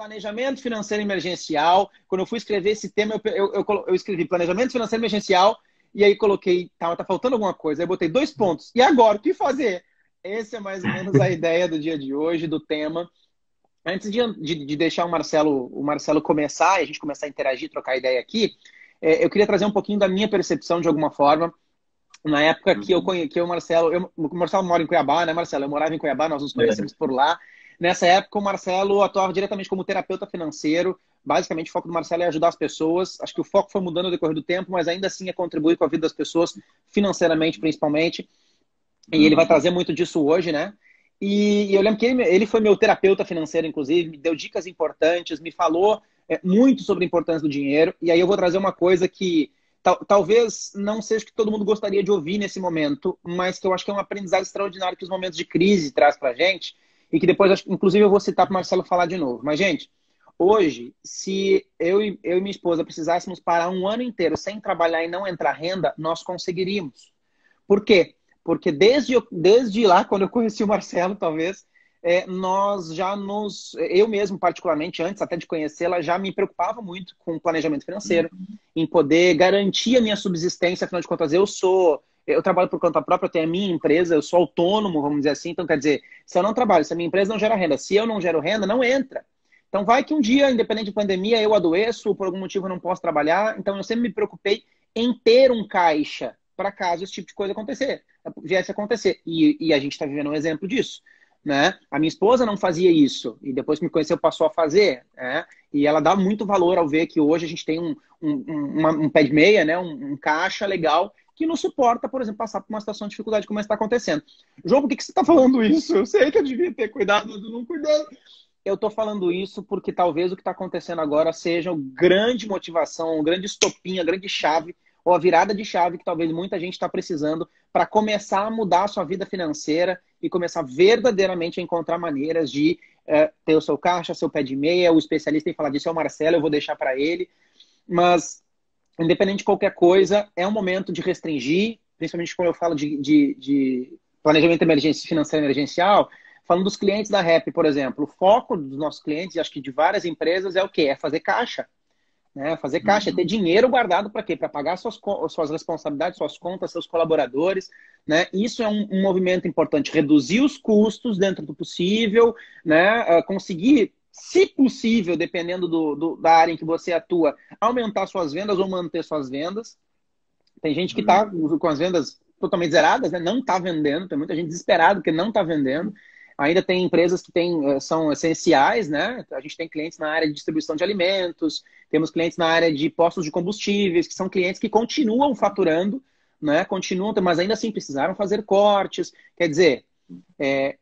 planejamento financeiro emergencial. Quando eu fui escrever esse tema, eu escrevi planejamento financeiro emergencial e aí coloquei, tá faltando alguma coisa. Aí botei 2 pontos. E agora, o que fazer? Essa é mais ou menos a ideia do dia de hoje, do tema. Antes de deixar o Marcelo começar e a gente começar a interagir, trocar ideia aqui, eu queria trazer um pouquinho da minha percepção de alguma forma. Na época que o Marcelo mora em Cuiabá, né, Marcelo? Eu morava em Cuiabá, nós nos conhecemos por lá. Nessa época, o Marcelo atuava diretamente como terapeuta financeiro. Basicamente, o foco do Marcelo é ajudar as pessoas. Acho que o foco foi mudando no decorrer do tempo, mas ainda assim é contribuir com a vida das pessoas, financeiramente, principalmente. E ele vai trazer muito disso hoje, né? E eu lembro que ele foi meu terapeuta financeiro, inclusive, me deu dicas importantes, me falou muito sobre a importância do dinheiro. E aí eu vou trazer uma coisa que talvez não seja o que todo mundo gostaria de ouvir nesse momento, mas que eu acho que é um aprendizado extraordinário que os momentos de crise traz pra gente, e que depois, inclusive, eu vou citar para o Marcelo falar de novo. Mas, gente, hoje, se eu e minha esposa precisássemos parar um ano inteiro sem trabalhar e não entrar renda, nós conseguiríamos. Por quê? Porque desde lá, quando eu conheci o Marcelo, talvez, eu mesmo particularmente, antes até de conhecê-la, já me preocupava muito com o planejamento financeiro, em poder garantir a minha subsistência. Afinal de contas, eu trabalho por conta própria, eu tenho a minha empresa, eu sou autônomo, vamos dizer assim. Então, quer dizer, se eu não trabalho, se a minha empresa não gera renda, se eu não gero renda, não entra. Então, vai que um dia, independente de pandemia, eu adoeço, por algum motivo eu não posso trabalhar. Então, eu sempre me preocupei em ter um caixa para caso esse tipo de coisa viesse a acontecer. E a gente está vivendo um exemplo disso. Né? A minha esposa não fazia isso, e depois que me conheceu passou a fazer, né? E ela dá muito valor ao ver que hoje a gente tem um pé de meia, né? Um caixa legal que nos suporta, por exemplo, passar por uma situação de dificuldade como está acontecendo. João, por que você está falando isso? Eu sei que eu devia ter cuidado, mas eu não cuidei. Eu estou falando isso porque talvez o que está acontecendo agora seja uma grande motivação, um grande estopim, a grande chave, ou a virada de chave que talvez muita gente está precisando para começar a mudar a sua vida financeira e começar verdadeiramente a encontrar maneiras de ter o seu caixa, seu pé de meia. O especialista em falar disso é o Marcelo, eu vou deixar para ele. Mas, independente de qualquer coisa, é um momento de restringir, principalmente quando eu falo de planejamento financeiro emergencial. Falando dos clientes da REP, por exemplo, o foco dos nossos clientes, e acho que de várias empresas, é o quê? É fazer caixa. Né? Fazer caixa, é ter dinheiro guardado para quê? Para pagar suas responsabilidades, suas contas, seus colaboradores. Né? Isso é um movimento importante. Reduzir os custos dentro do possível, né? Conseguir, se possível, dependendo da área em que você atua, aumentar suas vendas ou manter suas vendas. Tem gente que está com as vendas totalmente zeradas, né? Não está vendendo. Tem muita gente desesperada porque não está vendendo. Ainda tem empresas que são essenciais, né? A gente tem clientes na área de distribuição de alimentos, temos clientes na área de postos de combustíveis, que são clientes que continuam faturando, né? Continuam, mas ainda assim precisaram fazer cortes. Quer dizer,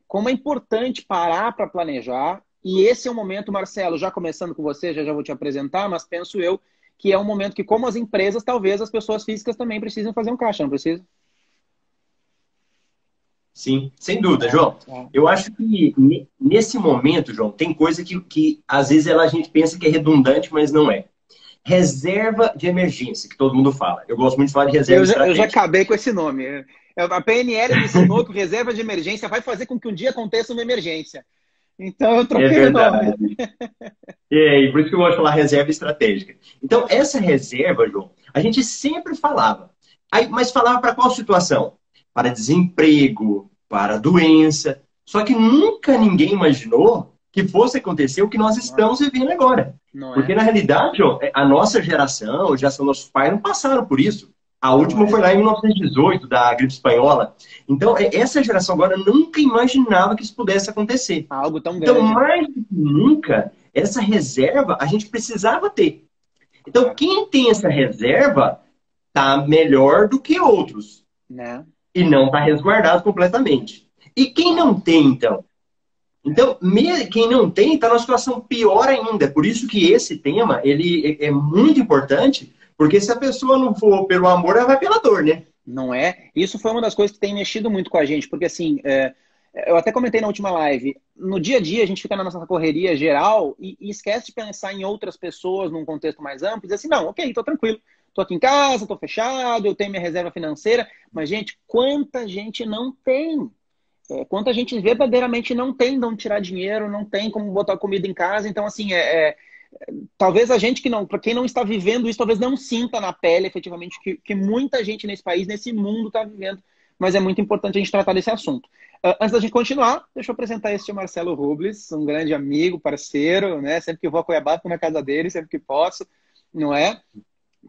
como é importante parar para planejar, e esse é o momento, Marcelo, já começando com você, já vou te apresentar, mas penso eu que é um momento que, como as empresas, talvez as pessoas físicas também precisem fazer um caixa, não precisa? Sim, sem dúvida, João. Eu acho que nesse momento, João, tem coisa que às vezes a gente pensa que é redundante, mas não é. Reserva de emergência, que todo mundo fala. Eu gosto muito de falar de reserva estratégica. Eu já acabei com esse nome. A PNL me ensinou que reserva de emergência vai fazer com que um dia aconteça uma emergência. Então eu troquei o nome. E por isso que eu gosto de falar reserva estratégica. Então, essa reserva, João, a gente sempre falava. Mas falava para qual situação? Para desemprego, para doença. Só que nunca ninguém imaginou que fosse acontecer o que nós estamos vivendo agora. Porque, na realidade, João, a nossa geração, a geração dos nossos pais, não passaram por isso. A última foi lá em 1918, da gripe espanhola. Então, essa geração agora nunca imaginava que isso pudesse acontecer. Algo tão grande. Então, mais do que nunca, essa reserva a gente precisava ter. Então, quem tem essa reserva está melhor do que outros. Né? E não está resguardado completamente. E quem não tem, então? Então, quem não tem está numa situação pior ainda. Por isso que esse tema ele é muito importante, porque se a pessoa não for pelo amor, ela vai pela dor, né? Não é? Isso foi uma das coisas que tem mexido muito com a gente, porque assim, eu até comentei na última live, no dia a dia a gente fica na nossa correria geral e esquece de pensar em outras pessoas num contexto mais amplo e dizer assim, não, ok, tô tranquilo, tô aqui em casa, tô fechado, eu tenho minha reserva financeira, mas gente, quanta gente não tem? quanta gente verdadeiramente não tem de onde tirar dinheiro, não tem como botar comida em casa. Então, assim, talvez a gente para quem não está vivendo isso, talvez não sinta na pele efetivamente que muita gente nesse país, nesse mundo está vivendo, mas é muito importante a gente tratar desse assunto. Antes da gente continuar, deixa eu apresentar este Marcelo Rubles, um grande amigo, parceiro, né? Sempre que vou a Cuiabá, vou na casa dele, sempre que posso, não é?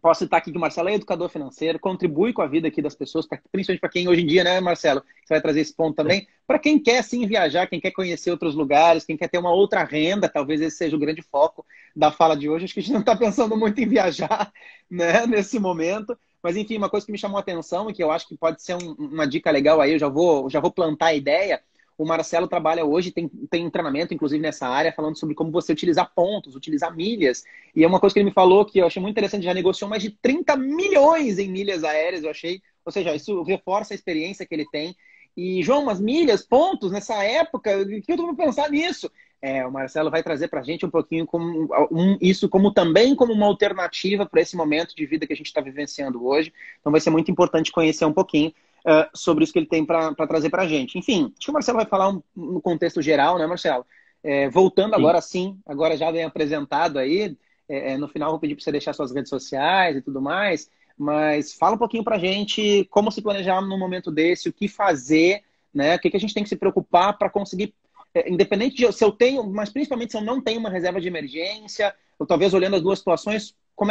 Posso citar aqui que o Marcelo é educador financeiro, contribui com a vida aqui das pessoas, principalmente para quem hoje em dia, né, Marcelo? Você vai trazer esse ponto também. Para quem quer, sim, viajar, quem quer conhecer outros lugares, quem quer ter uma outra renda, talvez esse seja o grande foco da fala de hoje. Acho que a gente não está pensando muito em viajar, né, nesse momento. Mas, enfim, uma coisa que me chamou a atenção e que eu acho que pode ser uma dica legal aí, eu já vou plantar a ideia. O Marcelo trabalha hoje, tem treinamento, inclusive, nessa área, falando sobre como você utilizar pontos, utilizar milhas. E é uma coisa que ele me falou que eu achei muito interessante, já negociou mais de 30 milhões em milhas aéreas, eu achei. Ou seja, isso reforça a experiência que ele tem. E, João, umas milhas, pontos, nessa época, o que eu tô pensar nisso? O Marcelo vai trazer para a gente um pouquinho isso também como uma alternativa para esse momento de vida que a gente está vivenciando hoje. Então vai ser muito importante conhecer um pouquinho sobre isso que ele tem para trazer para a gente. Enfim, acho que o Marcelo vai falar no contexto geral, né, Marcelo? Voltando agora sim, agora já bem apresentado aí, no final vou pedir para você deixar suas redes sociais e tudo mais, mas fala um pouquinho para a gente como se planejar num momento desse, o que fazer, né? O que a gente tem que se preocupar para conseguir, independente de se eu tenho, mas principalmente se eu não tenho uma reserva de emergência, ou talvez olhando as duas situações, o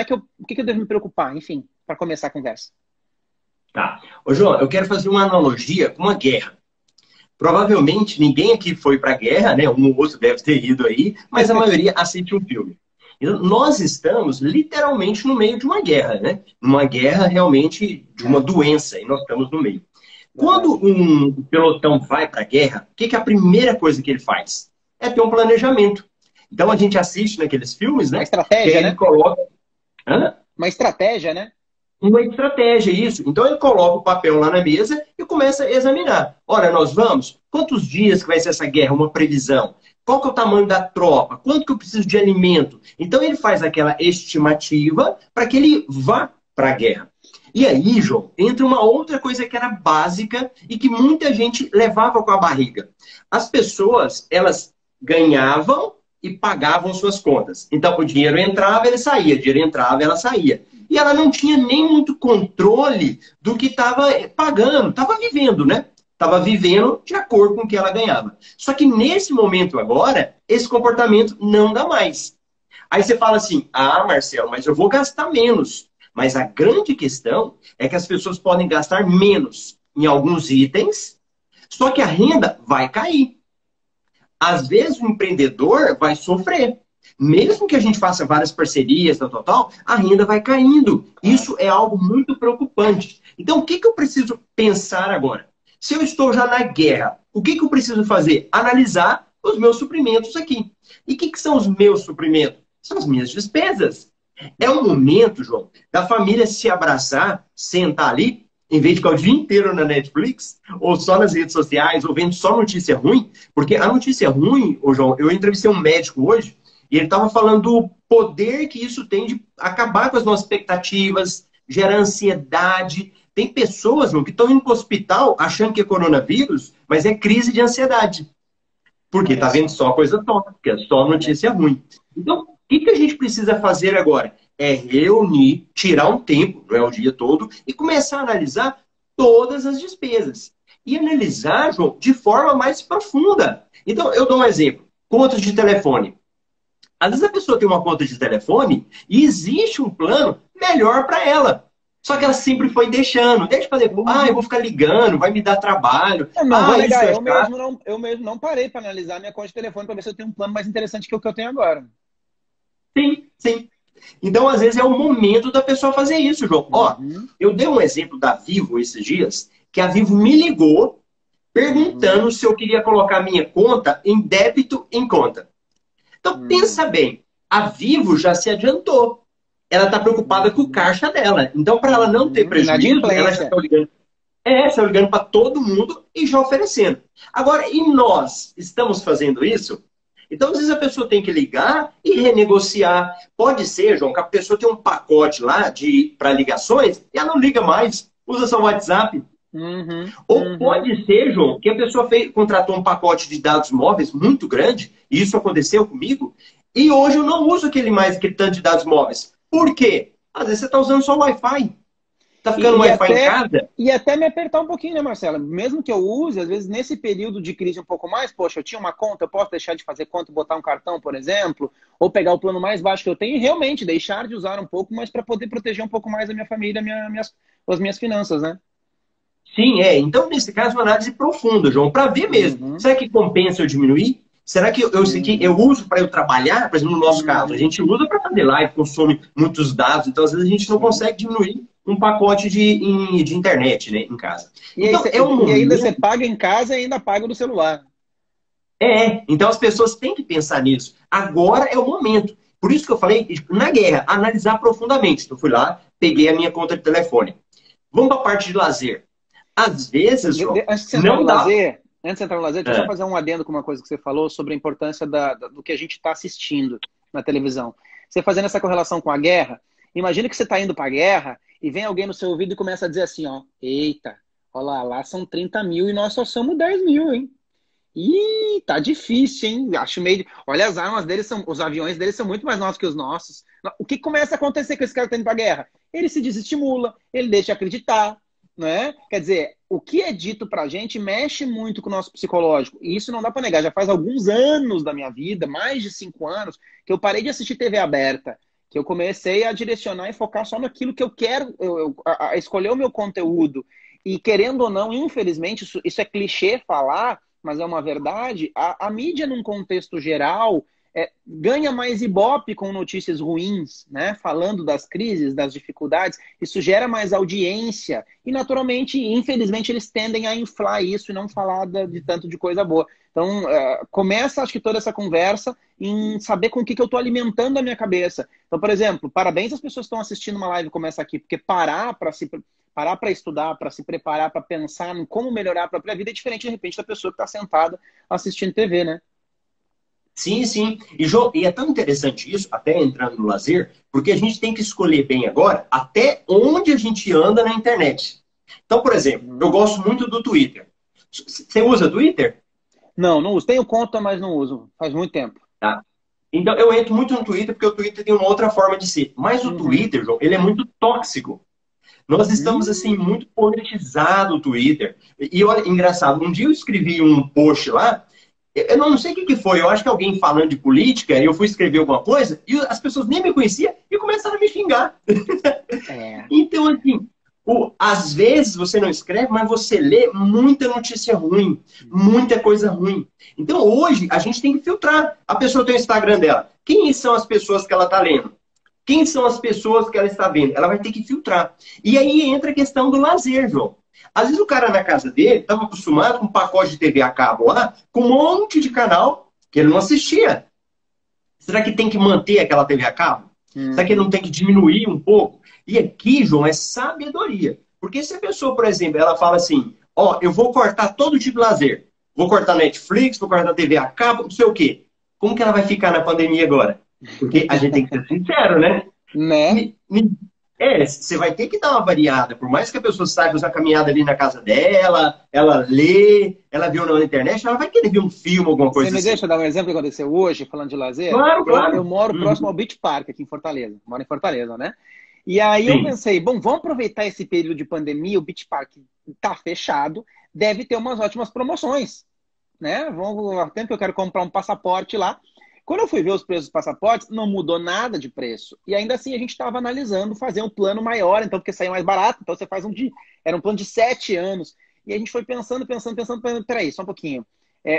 que eu devo me preocupar, enfim, para começar a conversa. Tá. Ô, João, eu quero fazer uma analogia com uma guerra. Provavelmente ninguém aqui foi para a guerra, né? Um ou outro deve ter ido aí, mas a maioria assiste um filme. Então, nós estamos literalmente no meio de uma guerra, né? Uma guerra realmente de uma doença, e nós estamos no meio. Quando um pelotão vai para a guerra, o que é a primeira coisa que ele faz? É ter um planejamento. Então a gente assiste naqueles filmes, né? Uma estratégia, né? Coloca... Hã? Uma estratégia, né? Uma estratégia, isso. Então ele coloca o papel lá na mesa e começa a examinar. Ora, nós vamos? Quantos dias que vai ser essa guerra? Uma previsão. Qual que é o tamanho da tropa? Quanto que eu preciso de alimento? Então ele faz aquela estimativa para que ele vá para a guerra. E aí, João, entra uma outra coisa que era básica e que muita gente levava com a barriga. As pessoas, elas ganhavam e pagavam suas contas. Então o dinheiro entrava, ele saía. O dinheiro entrava, ela saía. E ela não tinha nem muito controle do que estava pagando, estava vivendo, né? Estava vivendo de acordo com o que ela ganhava. Só que nesse momento agora, esse comportamento não dá mais. Aí você fala assim, Marcelo, mas eu vou gastar menos. Mas a grande questão é que as pessoas podem gastar menos em alguns itens, só que a renda vai cair. Às vezes o empreendedor vai sofrer. Mesmo que a gente faça várias parcerias, a renda vai caindo. Isso é algo muito preocupante. Então, o que eu preciso pensar agora? Se eu estou já na guerra, o que eu preciso fazer? Analisar os meus suprimentos aqui. E o que são os meus suprimentos? São as minhas despesas. É o momento, João, da família se abraçar, sentar ali, em vez de ficar o dia inteiro na Netflix, ou só nas redes sociais, ou vendo só notícia ruim. Porque a notícia ruim, João, eu entrevistei um médico hoje, e ele estava falando do poder que isso tem de acabar com as nossas expectativas, gerar ansiedade. Tem pessoas, meu, que estão indo para o hospital achando que é coronavírus, mas é crise de ansiedade. Porque está vendo só coisa tóxica, só notícia ruim. Então, o que a gente precisa fazer agora? É reunir, tirar um tempo, não é o dia todo, e começar a analisar todas as despesas. E analisar, João, de forma mais profunda. Então, eu dou um exemplo. Contas de telefone. Às vezes a pessoa tem uma conta de telefone e existe um plano melhor para ela. Só que ela sempre foi deixando. Deixa para depois. Eu vou ficar ligando, vai me dar trabalho. Eu mesmo não parei para analisar minha conta de telefone para ver se eu tenho um plano mais interessante que o que eu tenho agora. Sim, sim. Então, às vezes, é o momento da pessoa fazer isso, João. Eu dei um exemplo da Vivo esses dias, que a Vivo me ligou perguntando se eu queria colocar minha conta em débito em conta. Então, pensa bem, a Vivo já se adiantou. Ela está preocupada com o caixa dela. Então, para ela não ter prejuízo, ela já está ligando. Está ligando para todo mundo e já oferecendo. Agora, e nós estamos fazendo isso? Então, às vezes, a pessoa tem que ligar e renegociar. Pode ser, João, que a pessoa tem um pacote lá para ligações e ela não liga mais. Usa só o WhatsApp. Uhum, Ou uhum. pode ser, João, que a pessoa contratou um pacote de dados móveis muito grande, e isso aconteceu comigo, e hoje eu não uso aquele tanto de dados móveis. Por quê? Às vezes você está usando só o Wi-Fi. Está ficando E, e Wi-Fi em até, casa? e até me apertar um pouquinho, né, Marcela? Mesmo que eu use, às vezes nesse período de crise um pouco mais, poxa, eu tinha uma conta, eu posso deixar de fazer conta e botar um cartão, por exemplo, ou pegar o plano mais baixo que eu tenho e realmente deixar de usar um pouco, mas para poder proteger um pouco mais a minha família, as minhas finanças, né? Sim, é. Então, nesse caso, uma análise profunda, João, para ver mesmo. Uhum, Será que compensa eu diminuir? Será que eu uhum, uso para eu trabalhar? Por exemplo, no nosso caso, a uhum. gente usa para fazer live, consome muitos dados, então às vezes a gente não Sim. consegue diminuir um pacote de internet, né, em casa. E, aí, Então, é um e ainda você momento. paga em casa e ainda paga no celular. Então as pessoas têm que pensar nisso. Agora é o momento. Por isso que eu falei, na guerra, analisar profundamente. Então, eu fui lá, peguei a minha conta de telefone. Vamos para a parte de lazer. Às vezes, João, Antes de você entrar no não dá. lazer, deixa eu só É. fazer um adendo com uma coisa que você falou sobre a importância do que a gente está assistindo na televisão. Você fazendo essa correlação com a guerra, imagina que você está indo para a guerra e vem alguém no seu ouvido e começa a dizer assim, ó, eita, olha lá são 30 mil e nós só somos 10 mil, hein? Ih, tá difícil, hein? Acho meio. Olha, as armas deles são. Os aviões deles são muito mais novos que os nossos. O que começa a acontecer com esse cara que tá indo pra guerra? Ele se desestimula, ele deixa de acreditar, né? Quer dizer, o que é dito pra gente mexe muito com o nosso psicológico. E isso não dá pra negar. Já faz alguns anos da minha vida, mais de 5 anos, que eu parei de assistir TV aberta. Que eu comecei a direcionar e focar só naquilo que eu quero, a escolher o meu conteúdo. E querendo ou não, infelizmente, isso é clichê falar, mas é uma verdade, a mídia, num contexto geral, ganha mais ibope com notícias ruins, né? Falando das crises, das dificuldades, isso gera mais audiência e, naturalmente, infelizmente, eles tendem a inflar isso e não falar de tanto de coisa boa. Então, começa, acho que, toda essa conversa em saber com o que eu estou alimentando a minha cabeça. Então, por exemplo, parabéns às pessoas que estão assistindo uma live como essa aqui, porque parar para estudar, para se preparar, para pensar em como melhorar a própria vida é diferente, de repente, da pessoa que está sentada assistindo TV, né? Sim, sim. E é tão interessante isso, até entrando no lazer, porque a gente tem que escolher bem agora até onde a gente anda na internet. Então, por exemplo, eu Uhum. gosto muito do Twitter. Você usa Twitter? Não, não uso. Tenho conta, mas não uso. Faz muito tempo. Tá. Então, eu entro muito no Twitter porque o Twitter tem uma outra forma de ser. Mas o Uhum. Twitter, João, ele é muito tóxico. Nós estamos, assim, Hum. muito politizado o Twitter. E olha, engraçado, um dia eu escrevi um post lá, eu não sei o que foi, eu acho que alguém falando de política, e eu fui escrever alguma coisa, e as pessoas nem me conheciam e começaram a me xingar. É. Então, assim, às vezes você não escreve, mas você lê muita notícia ruim, muita coisa ruim. Então, hoje, a gente tem que filtrar. A pessoa tem o Instagram dela. Quem são as pessoas que ela está lendo? Quem são as pessoas que ela está vendo? Ela vai ter que filtrar. E aí entra a questão do lazer, João. Às vezes o cara na casa dele estava acostumado com um pacote de TV a cabo lá, com um monte de canal que ele não assistia. Será que tem que manter aquela TV a cabo? Será que não Uhum. tem que diminuir um pouco? E aqui, João, é sabedoria. Porque se a pessoa, por exemplo, ela fala assim, ó, eu vou cortar todo tipo de lazer. Vou cortar Netflix, vou cortar TV a cabo, não sei o quê. Como que ela vai ficar na pandemia agora? Porque a gente tem que ser sincero, né? Né? Você vai ter que dar uma variada. Por mais que a pessoa saiba fazer uma caminhada ali na casa dela, ela lê, ela viu na internet, ela vai querer ver um filme, alguma Você coisa me assim. deixa dar um exemplo que aconteceu hoje, falando de lazer? Claro, Eu claro. moro próximo Uhum. ao Beach Park, aqui em Fortaleza. Moro em Fortaleza, né? E aí eu Sim. pensei, bom, vamos aproveitar esse período de pandemia, o Beach Park tá fechado, deve ter umas ótimas promoções, né? Há tempo que eu quero comprar um passaporte lá. Quando eu fui ver os preços dos passaportes, não mudou nada de preço. E ainda assim a gente estava analisando fazer um plano maior, então, porque saía mais barato. Então você faz era um plano de 7 anos. E a gente foi pensando, peraí, só um pouquinho.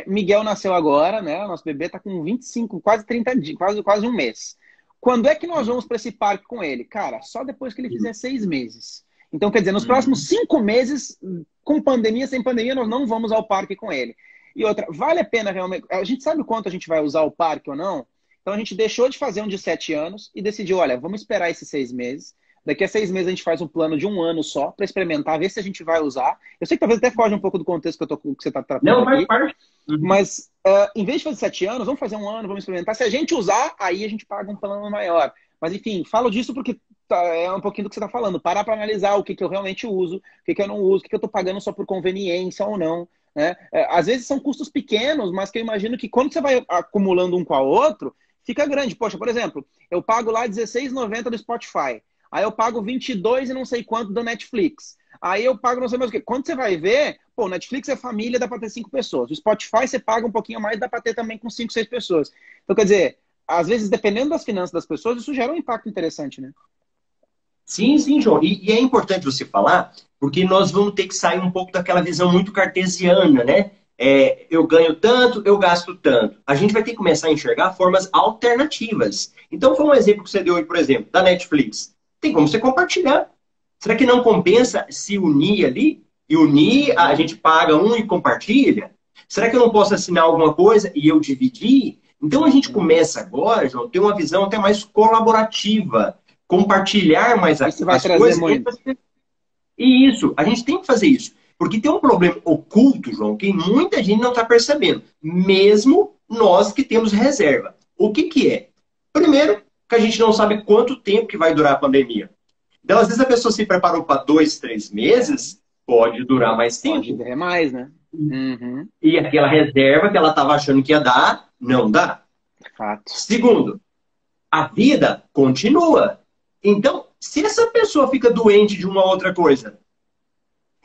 Miguel nasceu agora, né? O nosso bebê está com 25, quase 30 dias, quase um mês. Quando é que nós vamos para esse parque com ele? Cara, só depois que ele fizer 6 meses. Então, quer dizer, nos próximos Uhum. 5 meses, com pandemia, sem pandemia, nós não vamos ao parque com ele. E outra, vale a pena realmente. A gente sabe quanto a gente vai usar o parque ou não? Então a gente deixou de fazer um de 7 anos e decidiu: olha, vamos esperar esses 6 meses. Daqui a 6 meses a gente faz um plano de um ano só para experimentar, ver se a gente vai usar. Eu sei que talvez até foge um pouco do contexto que você está tratando Não, faz aqui, parte. Uhum. mas em vez de fazer 7 anos, vamos fazer um ano, vamos experimentar. Se a gente usar, aí a gente paga um plano maior. Mas enfim, falo disso porque é um pouquinho do que você está falando. Parar para analisar o que, que eu realmente uso, o que, que eu não uso, o que, que eu estou pagando só por conveniência ou não. Né? Às vezes são custos pequenos, mas que eu imagino que quando você vai acumulando um com a outro, fica grande. Poxa, por exemplo, eu pago lá R$16,90 do Spotify. Aí eu pago 22 e não sei quanto do Netflix. Aí eu pago não sei mais o quê. Quando você vai ver, pô, o Netflix é família, dá para ter 5 pessoas. O Spotify você paga um pouquinho mais, dá para ter também com 5, 6 pessoas. Então, quer dizer, às vezes, dependendo das finanças das pessoas, isso gera um impacto interessante, né? Sim, sim, João. E é importante você falar, porque nós vamos ter que sair um pouco daquela visão muito cartesiana, né? Eu ganho tanto, eu gasto tanto. A gente vai ter que começar a enxergar formas alternativas. Então, foi um exemplo que você deu aí, por exemplo, da Netflix. Tem como você compartilhar. Será que não compensa se unir ali? E unir, a gente paga um e compartilha? Será que eu não posso assinar alguma coisa e eu dividir? Então, a gente começa agora, João, a ter uma visão até mais colaborativa, compartilhar mais Isso vai as trazer coisas. muito. E isso, a gente tem que fazer isso. Porque tem um problema oculto, João, que muita gente não está percebendo. Mesmo nós que temos reserva. O que, que é? Primeiro, que a gente não sabe quanto tempo que vai durar a pandemia. Então, às vezes, a pessoa se preparou para 2, 3 meses, pode durar mais tempo. Pode ter mais, né? Uhum. E aquela reserva que ela estava achando que ia dar, não dá. Fato. Segundo, a vida continua. Então, se essa pessoa fica doente de uma outra coisa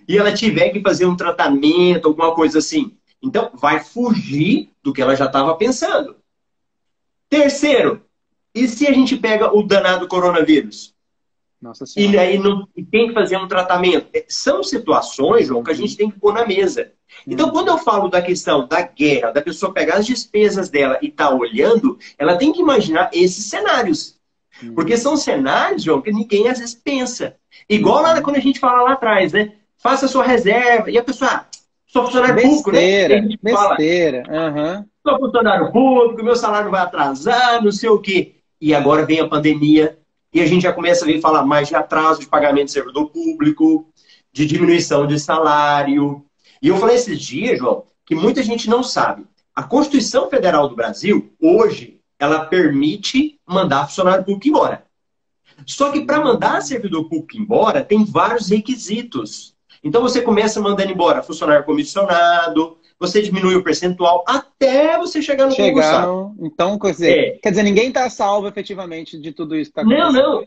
e ela tiver que fazer um tratamento, alguma coisa assim, então vai fugir do que ela já estava pensando. Terceiro, e se a gente pega o danado coronavírus? Nossa E Senhora. aí tem que fazer um tratamento. São situações, João, que a gente tem que pôr na mesa. Então, quando eu falo da questão da guerra, da pessoa pegar as despesas dela e estar olhando, ela tem que imaginar esses cenários. Porque são cenários, João, que ninguém às vezes pensa. Igual lá quando a gente fala lá atrás, né? Faça a sua reserva. E a pessoa, sou funcionário público, né? E a gente Besteira. Fala, sou funcionário público, meu salário vai atrasar, não sei o quê. E agora vem a pandemia. E a gente já começa a ver falar mais de atraso de pagamento de servidor público, de diminuição de salário. E eu falei esses dias, João, que muita gente não sabe. A Constituição Federal do Brasil, hoje, ela permite mandar funcionário público embora. Só que para mandar servidor público embora, tem vários requisitos. Então você começa mandando embora funcionário comissionado, você diminui o percentual até você chegar no concursado. Então, quer dizer, ninguém está salvo efetivamente de tudo isso que está acontecendo. Não.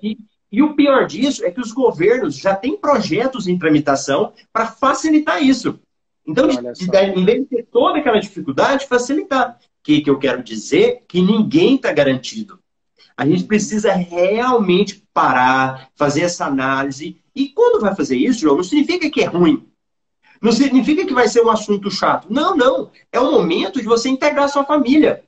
E o pior disso é que os governos já têm projetos em tramitação para facilitar isso. Então, em vez de ter toda aquela dificuldade, facilitar. O que eu quero dizer? Que ninguém está garantido. A gente precisa realmente parar, fazer essa análise. E quando vai fazer isso, João, não significa que é ruim. Não significa que vai ser um assunto chato. Não. É o momento de você integrar a sua família.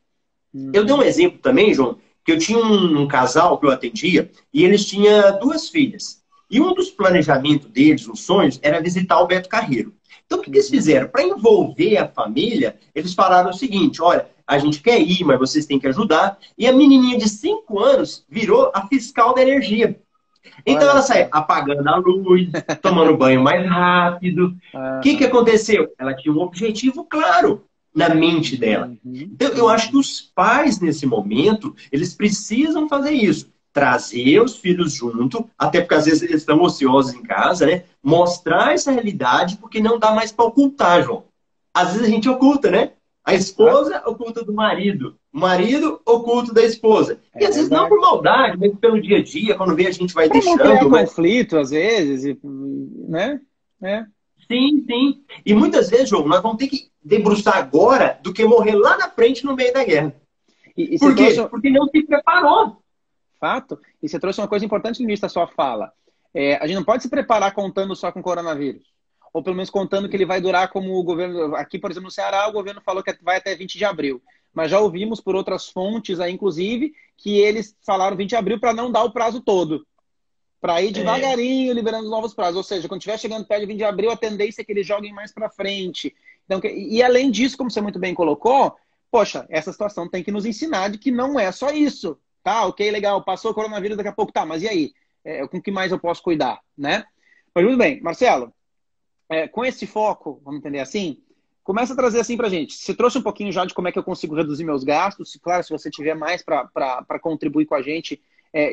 Eu dei um exemplo também, João, que eu tinha um casal que eu atendia e eles tinham 2 filhas. E um dos planejamentos deles, os sonhos, era visitar o Beto Carreiro. Então, o que eles fizeram? Para envolver a família, eles falaram o seguinte, olha, a gente quer ir, mas vocês têm que ajudar. E a menininha de 5 anos virou a fiscal da energia. Então ela sai apagando a luz, tomando banho mais rápido. O que aconteceu? Ela tinha um objetivo claro na mente dela. Então, eu acho que os pais, nesse momento, eles precisam fazer isso. Trazer os filhos junto, até porque às vezes eles estão ociosos em casa, né? Mostrar essa realidade, porque não dá mais para ocultar, João. Às vezes a gente oculta, né? A esposa oculta do marido, o marido oculta da esposa. E às vezes não por maldade, mas pelo dia a dia, quando vê a gente vai deixando. Não criar conflito, às vezes, né? Sim. E muitas vezes, João, nós vamos ter que debruçar agora do que morrer lá na frente no meio da guerra. Por quê? Porque não se preparou. Fato. E você trouxe uma coisa importante no início da sua fala. A gente não pode se preparar contando só com o coronavírus. Ou pelo menos contando que ele vai durar como o governo... Aqui, por exemplo, no Ceará, o governo falou que vai até 20 de abril. Mas já ouvimos por outras fontes, aí, inclusive, que eles falaram 20 de abril para não dar o prazo todo. Para ir devagarinho liberando os novos prazos. Ou seja, quando estiver chegando perto de 20 de abril, a tendência é que eles joguem mais para frente. Então, e além disso, como você muito bem colocou, poxa, essa situação tem que nos ensinar de que não é só isso. Tá, ok, legal, passou o coronavírus daqui a pouco, tá, mas e aí? Com o que mais eu posso cuidar, né? Mas muito bem, Marcelo, com esse foco, vamos entender assim, começa a trazer assim pra gente. Você trouxe um pouquinho já de como é que eu consigo reduzir meus gastos. Claro, se você tiver mais para contribuir com a gente,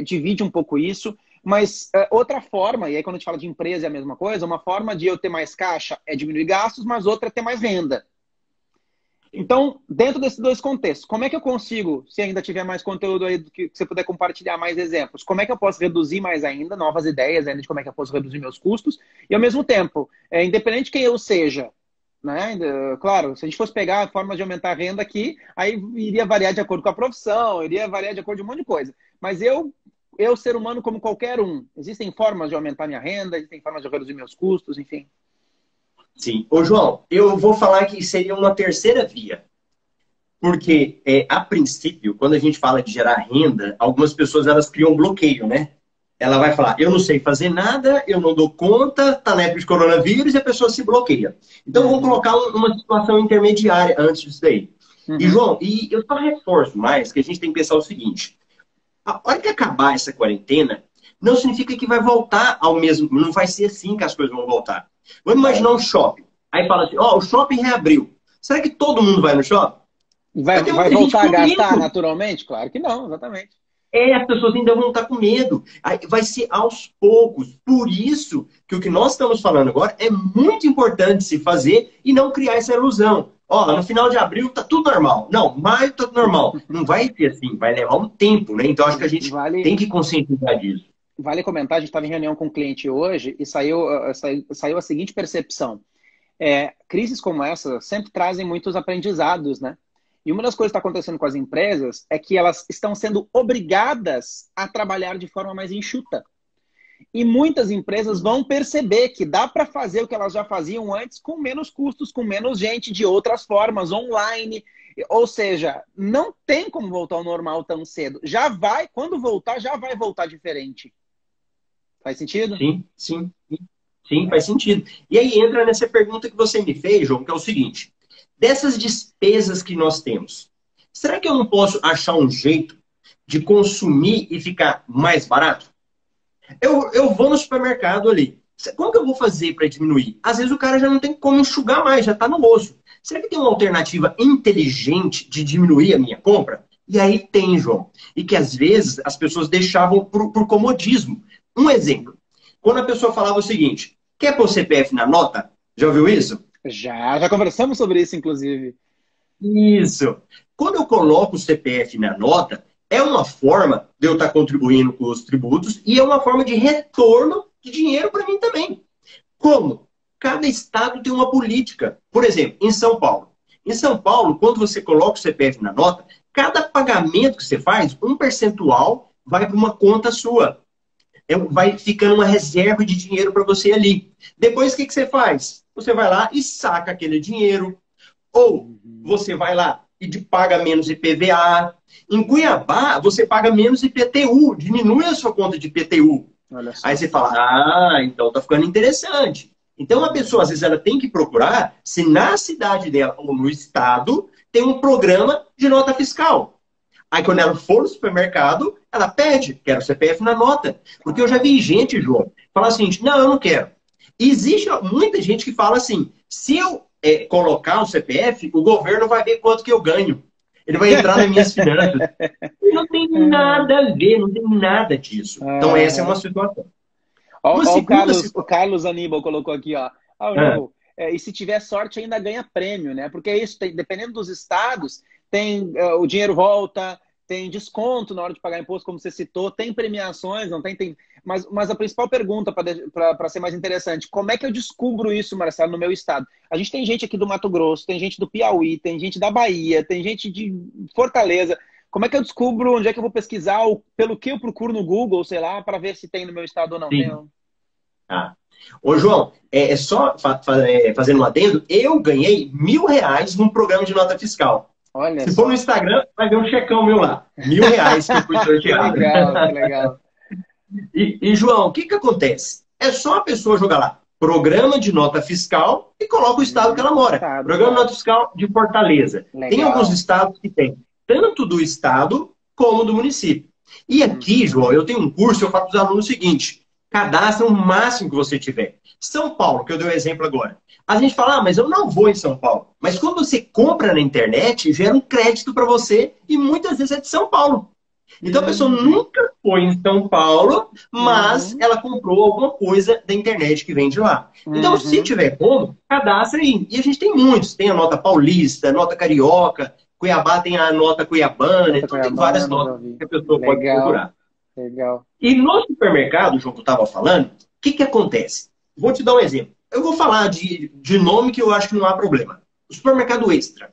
divide um pouco isso. Mas outra forma, e aí quando a gente fala de empresa é a mesma coisa, uma forma de eu ter mais caixa é diminuir gastos, mas outra é ter mais renda. Então, dentro desses dois contextos, como é que eu consigo, se ainda tiver mais conteúdo aí, que você puder compartilhar mais exemplos, como é que eu posso reduzir mais ainda, novas ideias ainda de como é que eu posso reduzir meus custos, e ao mesmo tempo, independente de quem eu seja, né? Claro, se a gente fosse pegar a forma de aumentar a renda aqui, aí iria variar de acordo com a profissão, iria variar de acordo com um monte de coisa. Mas eu, ser humano como qualquer um, existem formas de aumentar minha renda, existem formas de reduzir meus custos, enfim. Sim. Ô, João, eu vou falar que seria uma terceira via. Porque, a princípio, quando a gente fala de gerar renda, algumas pessoas elas criam um bloqueio, né? Ela vai falar, eu não sei fazer nada, eu não dou conta, tá na época de coronavírus e a pessoa se bloqueia. Então, vamos colocar uma situação intermediária antes disso daí. E, João, e eu só reforço mais que a gente tem que pensar o seguinte. A hora que acabar essa quarentena, não significa que vai voltar ao mesmo... Não vai ser assim que as coisas vão voltar. Vamos imaginar um shopping. Aí fala assim, ó, o shopping reabriu. Será que todo mundo vai no shopping? Vai voltar a gastar naturalmente? Claro que não, exatamente. As pessoas ainda vão estar com medo. Aí vai ser aos poucos. Por isso que o que nós estamos falando agora é muito importante se fazer e não criar essa ilusão. Ó, no final de abril tá tudo normal. Não, maio tá tudo normal. Não vai ser assim, vai levar um tempo, né? Então acho que a gente tem que conscientizar disso. Vale comentar, a gente estava em reunião com um cliente hoje e saiu a seguinte percepção. Crises como essa sempre trazem muitos aprendizados, né? E uma das coisas que está acontecendo com as empresas é que elas estão sendo obrigadas a trabalhar de forma mais enxuta. E muitas empresas vão perceber que dá para fazer o que elas já faziam antes com menos custos, com menos gente, de outras formas, online. Ou seja, não tem como voltar ao normal tão cedo. Quando voltar, já vai voltar diferente. Faz sentido? Sim, faz sentido. E aí entra nessa pergunta que você me fez, João, que é o seguinte. Dessas despesas que nós temos, será que eu não posso achar um jeito de consumir e ficar mais barato? Eu vou no supermercado ali. Como que eu vou fazer para diminuir? Às vezes o cara já não tem como enxugar mais, já está no osso. Será que tem uma alternativa inteligente de diminuir a minha compra? E aí tem, João. E que às vezes as pessoas deixavam por comodismo. Um exemplo. Quando a pessoa falava o seguinte, quer pôr CPF na nota? Já ouviu isso? Já conversamos sobre isso, inclusive. Isso. Quando eu coloco o CPF na nota, é uma forma de eu estar contribuindo com os tributos e é uma forma de retorno de dinheiro para mim também. Como? Cada estado tem uma política. Por exemplo, em São Paulo. Em São Paulo, quando você coloca o CPF na nota, cada pagamento que você faz, um percentual vai para uma conta sua. Vai ficando uma reserva de dinheiro para você ali. Depois, o que você faz? Você vai lá e saca aquele dinheiro. Ou você vai lá e paga menos IPVA. Em Cuiabá, você paga menos IPTU. Diminui a sua conta de IPTU. Aí você fala, então tá ficando interessante. Então, a pessoa, às vezes, ela tem que procurar se na cidade dela ou no estado tem um programa de nota fiscal. Aí, quando ela for no supermercado, ela pede, quero CPF na nota. Porque eu já vi gente, João, falar assim, não, eu não quero. E existe muita gente que fala assim, se eu colocar o CPF, o governo vai ver quanto que eu ganho. Ele vai entrar nas minhas finanças. Não tem nada a ver, não tem nada disso. Então, essa é uma situação. O Carlos Aníbal colocou aqui, ó. E se tiver sorte, ainda ganha prêmio, né? Porque é isso, dependendo dos estados, o dinheiro volta, tem desconto na hora de pagar imposto, como você citou, tem premiações, não tem. Mas a principal pergunta, para ser mais interessante, como é que eu descubro isso, Marcelo, no meu estado? A gente tem gente aqui do Mato Grosso, tem gente do Piauí, tem gente da Bahia, tem gente de Fortaleza. Como é que eu descubro onde é que eu vou pesquisar, ou pelo que eu procuro no Google, sei lá, para ver se tem no meu estado ou não? Ô, João, só fazendo um adendo, eu ganhei R$1.000 num programa de nota fiscal. Olha Se for no Instagram, vai ver um checão meu lá. R$1.000 que eu fui sorteado. Que legal, que legal. E, João, o que acontece? É só a pessoa jogar lá, programa de nota fiscal, e coloca o estado que ela mora. Programa de nota fiscal de Fortaleza. Legal. Tem alguns estados que tem tanto do estado como do município. E aqui, João, eu tenho um curso, eu falo para os alunos o seguinte, cadastra o máximo que você tiver. São Paulo, que eu dei o exemplo agora. A gente fala, mas eu não vou em São Paulo. Mas quando você compra na internet, gera um crédito para você e muitas vezes é de São Paulo. Então a pessoa nunca foi em São Paulo, mas ela comprou alguma coisa da internet que vem de lá. Então, se tiver como, cadastra aí. E a gente tem muitos. Tem a nota paulista, nota carioca, Cuiabá tem a nota cuiabana. Então, tem várias notas que a pessoa pode procurar. Legal. E no supermercado, João, que eu estava falando, o que acontece? Vou te dar um exemplo. Eu vou falar de nome que eu acho que não há problema. O supermercado Extra.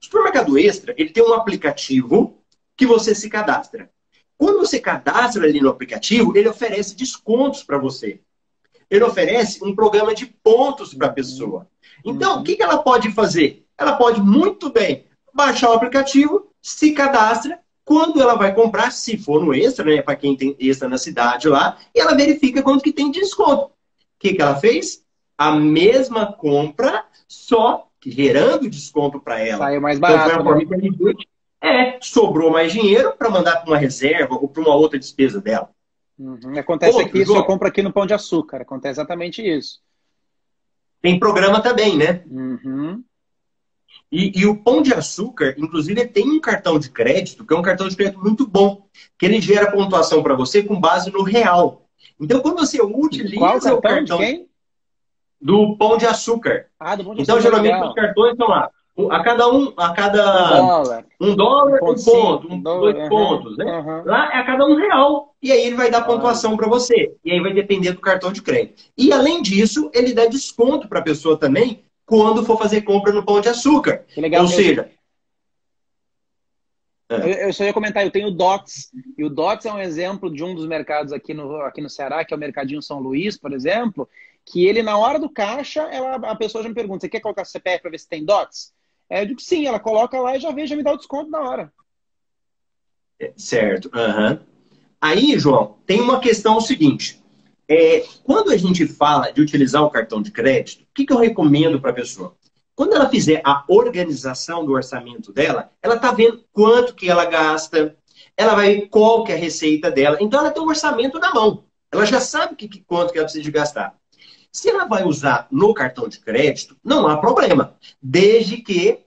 O supermercado Extra, ele tem um aplicativo que você se cadastra. Quando você cadastra ali no aplicativo, ele oferece descontos para você. Ele oferece um programa de pontos para a pessoa. Então, o que ela pode fazer? Ela pode muito bem baixar o aplicativo, se cadastra. Quando ela vai comprar, se for no Extra, né, para quem tem Extra na cidade lá, e ela verifica quanto que tem de desconto. O que ela fez? A mesma compra, só gerando desconto para ela. Saiu mais barato. Então, foi uma forma inteligente. Sobrou mais dinheiro para mandar para uma reserva ou para uma outra despesa dela. Acontece aqui, se eu compro aqui no Pão de Açúcar, acontece exatamente isso. Tem programa também, né? E o Pão de Açúcar, inclusive, tem um cartão de crédito, que é um cartão de crédito muito bom, que ele gera pontuação para você com base no real. Então, quando você utiliza o cartão de quem? Do Pão de Açúcar. Do Pão de Açúcar. Então, geralmente, os cartões estão lá. A cada um dólar, um ponto, dois pontos, né? Lá é a cada R$1. E aí ele vai dar pontuação para você. E aí vai depender do cartão de crédito. E além disso, ele dá desconto para a pessoa também quando for fazer compra no Pão de Açúcar. Que legal. Ou seja... Eu só ia comentar, eu tenho o Dots. E o Dots é um exemplo de um dos mercados aqui no Ceará, que é o Mercadinho São Luís, por exemplo, que ele, na hora do caixa, a pessoa já me pergunta, você quer colocar seu CPF para ver se tem Dots? Eu digo sim, ela coloca lá e já me dá o desconto na hora. Certo. Aí, João, tem uma questão seguinte. Quando a gente fala de utilizar o cartão de crédito, o que eu recomendo para a pessoa? Quando ela fizer a organização do orçamento dela, ela está vendo quanto que ela gasta, ela vai ver qual que é a receita dela. Então, ela tem um orçamento na mão. Ela já sabe quanto que ela precisa de gastar. Se ela vai usar no cartão de crédito, não há problema. Desde que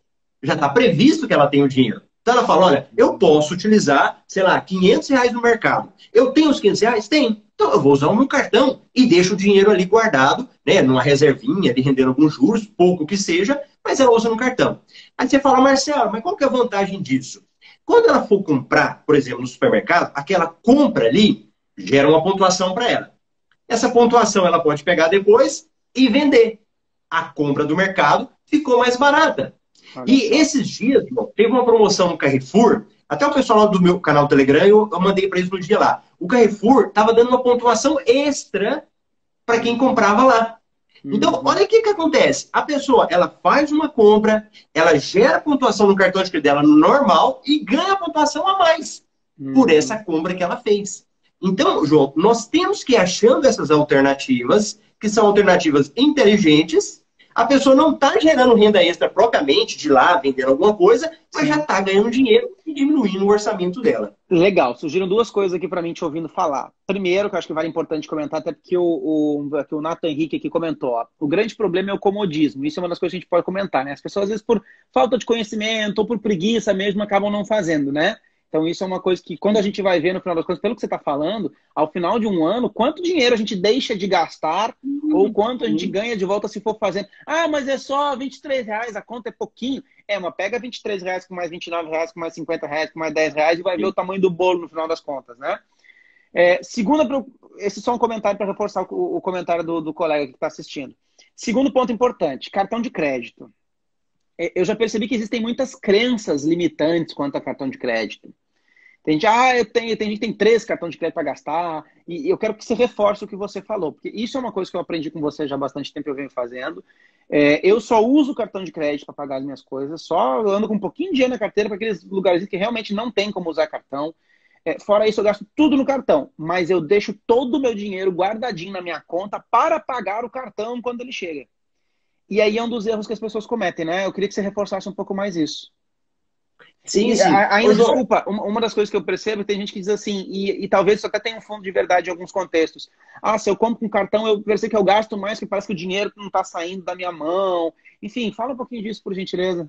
já está previsto que ela tenha o dinheiro. Então ela fala, olha, eu posso utilizar, sei lá, R$500 no mercado. Eu tenho os R$500? Tenho. Então eu vou usar o meu cartão e deixo o dinheiro ali guardado, né, numa reservinha, ali rendendo alguns juros, pouco que seja, mas ela usa no cartão. Aí você fala, Marcelo, mas qual que é a vantagem disso? Quando ela for comprar, por exemplo, no supermercado, aquela compra ali gera uma pontuação para ela. Essa pontuação ela pode pegar depois e vender. A compra do mercado ficou mais barata. E esses dias, teve uma promoção no Carrefour, até o pessoal lá do meu canal Telegram, eu mandei para eles no dia lá. O Carrefour estava dando uma pontuação extra para quem comprava lá. Então, olha o que acontece. A pessoa, ela faz uma compra, ela gera pontuação no cartão de crédito dela normal e ganha pontuação a mais por essa compra que ela fez. Então, João, nós temos que ir achando essas alternativas, que são alternativas inteligentes. A pessoa não está gerando renda extra propriamente de lá, vendendo alguma coisa, mas já está ganhando dinheiro e diminuindo o orçamento dela. Legal. Surgiram duas coisas aqui para mim te ouvindo falar. Primeiro, que eu acho que vale importante comentar, até porque o Nathan Henrique aqui comentou, ó, o grande problema é o comodismo. Isso é uma das coisas que a gente pode comentar, né? As pessoas, às vezes, por falta de conhecimento ou por preguiça mesmo, acabam não fazendo, né? Então, isso é uma coisa que, quando a gente vai ver, no final das contas, pelo que você está falando, ao final de um ano, quanto dinheiro a gente deixa de gastar ou quanto a gente ganha de volta se for fazendo. Mas é só R$23, a conta é pouquinho. Mas pega R$23 com mais R$29, com mais R$50, com mais R$10 e vai ver o tamanho do bolo no final das contas, né? Segunda, esse é só um comentário para reforçar o comentário do colega que está assistindo. Segundo ponto importante, cartão de crédito. Eu já percebi que existem muitas crenças limitantes quanto a cartão de crédito. Tem gente, tem gente que tem 3 cartões de crédito para gastar, e eu quero que você reforce o que você falou, porque isso é uma coisa que eu aprendi com você já há bastante tempo, eu venho fazendo. Eu só uso o cartão de crédito para pagar as minhas coisas, só ando com um pouquinho de dinheiro na carteira para aqueles lugares que realmente não tem como usar cartão. Fora isso, eu gasto tudo no cartão, mas eu deixo todo o meu dinheiro guardadinho na minha conta para pagar o cartão quando ele chega. E aí é um dos erros que as pessoas cometem, né? Eu queria que você reforçasse um pouco mais isso. Sim. Ainda, desculpa, uma das coisas que eu percebo, tem gente que diz assim, e talvez isso até tenha um fundo de verdade em alguns contextos. Se eu compro com cartão, eu percebo que eu gasto mais, que parece que o dinheiro não está saindo da minha mão. Enfim, fala um pouquinho disso, por gentileza.